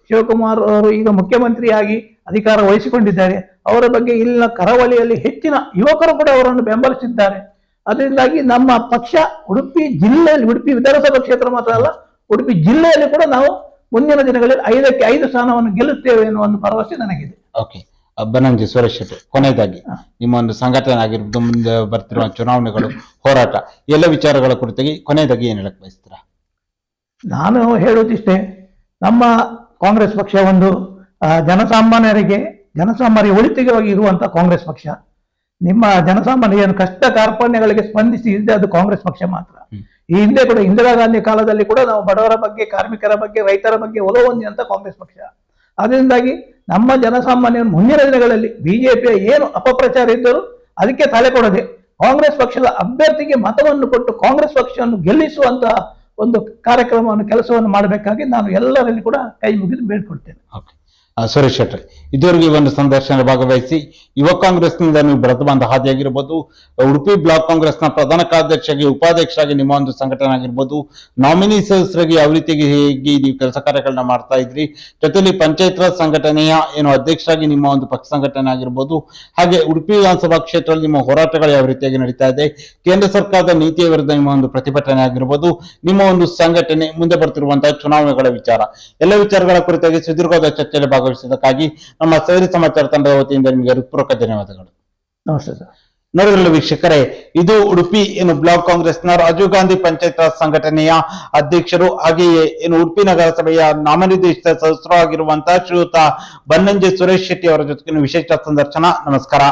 ಶಿವಕುಮಾರ್ ಅವರು ಈಗ ಮುಖ್ಯಮಂತ್ರಿಯಾಗಿ ಅಧಿಕಾರ ವಹಿಸಿಕೊಂಡಿದ್ದಾರೆ. ಅವರ ಬಗ್ಗೆ ಇಲ್ಲಿನ ಕರಾವಳಿಯಲ್ಲಿ ಹೆಚ್ಚಿನ ಯುವಕರು ಕೂಡ ಅವರನ್ನು ಬೆಂಬಲಿಸಿದ್ದಾರೆ. ಅದರಿಂದಾಗಿ ನಮ್ಮ ಪಕ್ಷ ಉಡುಪಿ ಜಿಲ್ಲೆಯಲ್ಲಿ, ಉಡುಪಿ ವಿಧಾನಸಭಾ ಕ್ಷೇತ್ರ ಮಾತ್ರ ಅಲ್ಲ, ಉಡುಪಿ ಜಿಲ್ಲೆಯಲ್ಲಿ ಕೂಡ ನಾವು ಮುಂದಿನ ದಿನಗಳಲ್ಲಿ 5ಕ್ಕೆ 5 ಸ್ಥಾನವನ್ನು ಗೆಲ್ಲುತ್ತೇವೆ ಎನ್ನುವ ಒಂದು ಭರವಸೆ ನನಗಿದೆ. ಬನ್ನಂಜೆ ಸುರೇಶ್ ಶೆಟ್ಟಿ, ಕೊನೆಯದಾಗಿ ನಿಮ್ಮ ಒಂದು ಸಂಘಟನೆ ಆಗಿರ್ಬೋದು, ಮುಂದೆ ಬರ್ತಿರುವ ಚುನಾವಣೆಗಳು, ಹೋರಾಟ ಎಲ್ಲ ವಿಚಾರಗಳ ಕುರಿತಾಗಿ ಕೊನೆಯದಾಗಿ ಏನ್ ಹೇಳಕ್ ಬಯಸ್ತೀರಾ? ನಾನು ಹೇಳುವುದಿಷ್ಟೇ, ನಮ್ಮ ಕಾಂಗ್ರೆಸ್ ಪಕ್ಷ ಒಂದು ಜನಸಾಮಾನ್ಯರ ಒಳಿತಿಗಾಗಿ ಇರುವಂತಹ ಕಾಂಗ್ರೆಸ್ ಪಕ್ಷ. ನಿಮ್ಮ ಜನಸಾಮಾನ್ಯರ ಕಷ್ಟ ಕಾರ್ಪಣ್ಯಗಳಿಗೆ ಸ್ಪಂದಿಸಿ ಇದ್ದೆ ಅದು ಕಾಂಗ್ರೆಸ್ ಪಕ್ಷ ಮಾತ್ರ. ಈ ಹಿಂದೆ ಕೂಡ ಇಂದಿರಾ ಗಾಂಧಿ ಕಾಲದಲ್ಲಿ ಕೂಡ ನಾವು ಬಡವರ ಬಗ್ಗೆ, ಕಾರ್ಮಿಕರ ಬಗ್ಗೆ, ರೈತರ ಬಗ್ಗೆ ಒಲವು ಹೊಂದಿದಂತ ಕಾಂಗ್ರೆಸ್ ಪಕ್ಷ. ಅದರಿಂದಾಗಿ ನಮ್ಮ ಜನಸಾಮಾನ್ಯರು ಮುಂದಿನ ದಿನಗಳಲ್ಲಿ ಬಿಜೆಪಿಯ ಏನು ಅಪಪ್ರಚಾರ ಇದ್ದರೂ ಅದಕ್ಕೆ ತಲೆ ಕೊಡದೆ ಕಾಂಗ್ರೆಸ್ ಪಕ್ಷದ ಅಭ್ಯರ್ಥಿಗೆ ಮತವನ್ನು ಕೊಟ್ಟು ಕಾಂಗ್ರೆಸ್ ಪಕ್ಷವನ್ನು ಗೆಲ್ಲಿಸುವಂತಹ ಒಂದು ಕಾರ್ಯಕ್ರಮವನ್ನು, ಕೆಲಸವನ್ನು ಮಾಡಬೇಕಾಗಿ ನಾನು ಎಲ್ಲರಲ್ಲಿ ಕೂಡ ಕೈ ಮುಗಿದು ಬೇಡ್ಕೊಳ್ತೇನೆ. ಸುರೇಶ್ ಶೆಟ್ಟಿ, ಇದುವರೆಗೆ ಈ ಒಂದು ಸಂದರ್ಶನ ಭಾಗವಹಿಸಿ ಯುವ ಕಾಂಗ್ರೆಸ್ನಿಂದ ನೀವು ಬೆಳೆದು ಬಂದ ಹಾದಿಯಾಗಿರ್ಬೋದು, ಉಡುಪಿ ಬ್ಲಾಕ್ ಕಾಂಗ್ರೆಸ್ನ ಪ್ರಧಾನ ಕಾರ್ಯದರ್ಶಿಯಾಗಿ, ಉಪಾಧ್ಯಕ್ಷರಾಗಿ ನಿಮ್ಮ ಒಂದು ಸಂಘಟನೆ ಆಗಿರ್ಬೋದು, ನಾಮಿನಿ ಸದಸ್ಯರಾಗಿ ಯಾವ ರೀತಿಯಾಗಿ ಹೇಗೆ ನೀವು ಕೆಲಸ ಕಾರ್ಯಗಳನ್ನ ಮಾಡ್ತಾ ಇದ್ರಿ, ಜೊತೆಲಿ ಪಂಚಾಯತ್ ರಾಜ್ ಸಂಘಟನೆಯ ಏನು ಅಧ್ಯಕ್ಷರಾಗಿ ನಿಮ್ಮ ಒಂದು ಪಕ್ಷ ಸಂಘಟನೆ ಆಗಿರ್ಬೋದು, ಹಾಗೆ ಉಡುಪಿ ವಿಧಾನಸಭಾ ಕ್ಷೇತ್ರದಲ್ಲಿ ನಿಮ್ಮ ಹೋರಾಟಗಳು ಯಾವ ರೀತಿಯಾಗಿ ನಡೀತಾ ಇದೆ, ಕೇಂದ್ರ ಸರ್ಕಾರದ ನೀತಿಯ ವಿರುದ್ಧ ನಿಮ್ಮ ಒಂದು ಪ್ರತಿಭಟನೆ ಆಗಿರ್ಬೋದು, ನಿಮ್ಮ ಒಂದು ಸಂಘಟನೆ, ಮುಂದೆ ಬರ್ತಿರುವಂತಹ ಚುನಾವಣೆಗಳ ವಿಚಾರ, ಎಲ್ಲ ವಿಚಾರಗಳ ಕುರಿತಾಗಿ ಸುದೀರ್ಘವಾದ ಚರ್ಚೆಯಲ್ಲಿ ಭಾಗವಹಿಸಿದ್ದಕ್ಕಾಗಿ ನಮ್ಮ ಸೈರಿ ಸಮಾಚಾರ ತಂಡದ ವತಿಯಿಂದ ನಿಮಗೆ ಹೃತ್ಪೂರ್ವಕ ಧನ್ಯವಾದಗಳು. ನಮಸ್ತೆ ಸರ್. ನೋಡಿದ್ರಲ್ಲ ವೀಕ್ಷಕರೇ, ಇದು ಉಡುಪಿ ಏನು ಬ್ಲಾಕ್ ಕಾಂಗ್ರೆಸ್ನ ರಾಜೀವ್ ಗಾಂಧಿ ಪಂಚಾಯತ್ ರಾಜ್ ಸಂಘಟನೆಯ ಅಧ್ಯಕ್ಷರು, ಹಾಗೆಯೇ ಏನು ಉಡುಪಿ ನಗರಸಭೆಯ ನಾಮನಿರ್ದೇಶಿತ ಸದಸ್ಯರು ಆಗಿರುವಂತಹ ಶ್ರೀಯುತ ಬನ್ನಂಜೆ ಸುರೇಶ್ ಶೆಟ್ಟಿ ಅವರ ಜೊತೆಗಿನ ವಿಶೇಷ ಸಂದರ್ಶನ. ನಮಸ್ಕಾರ.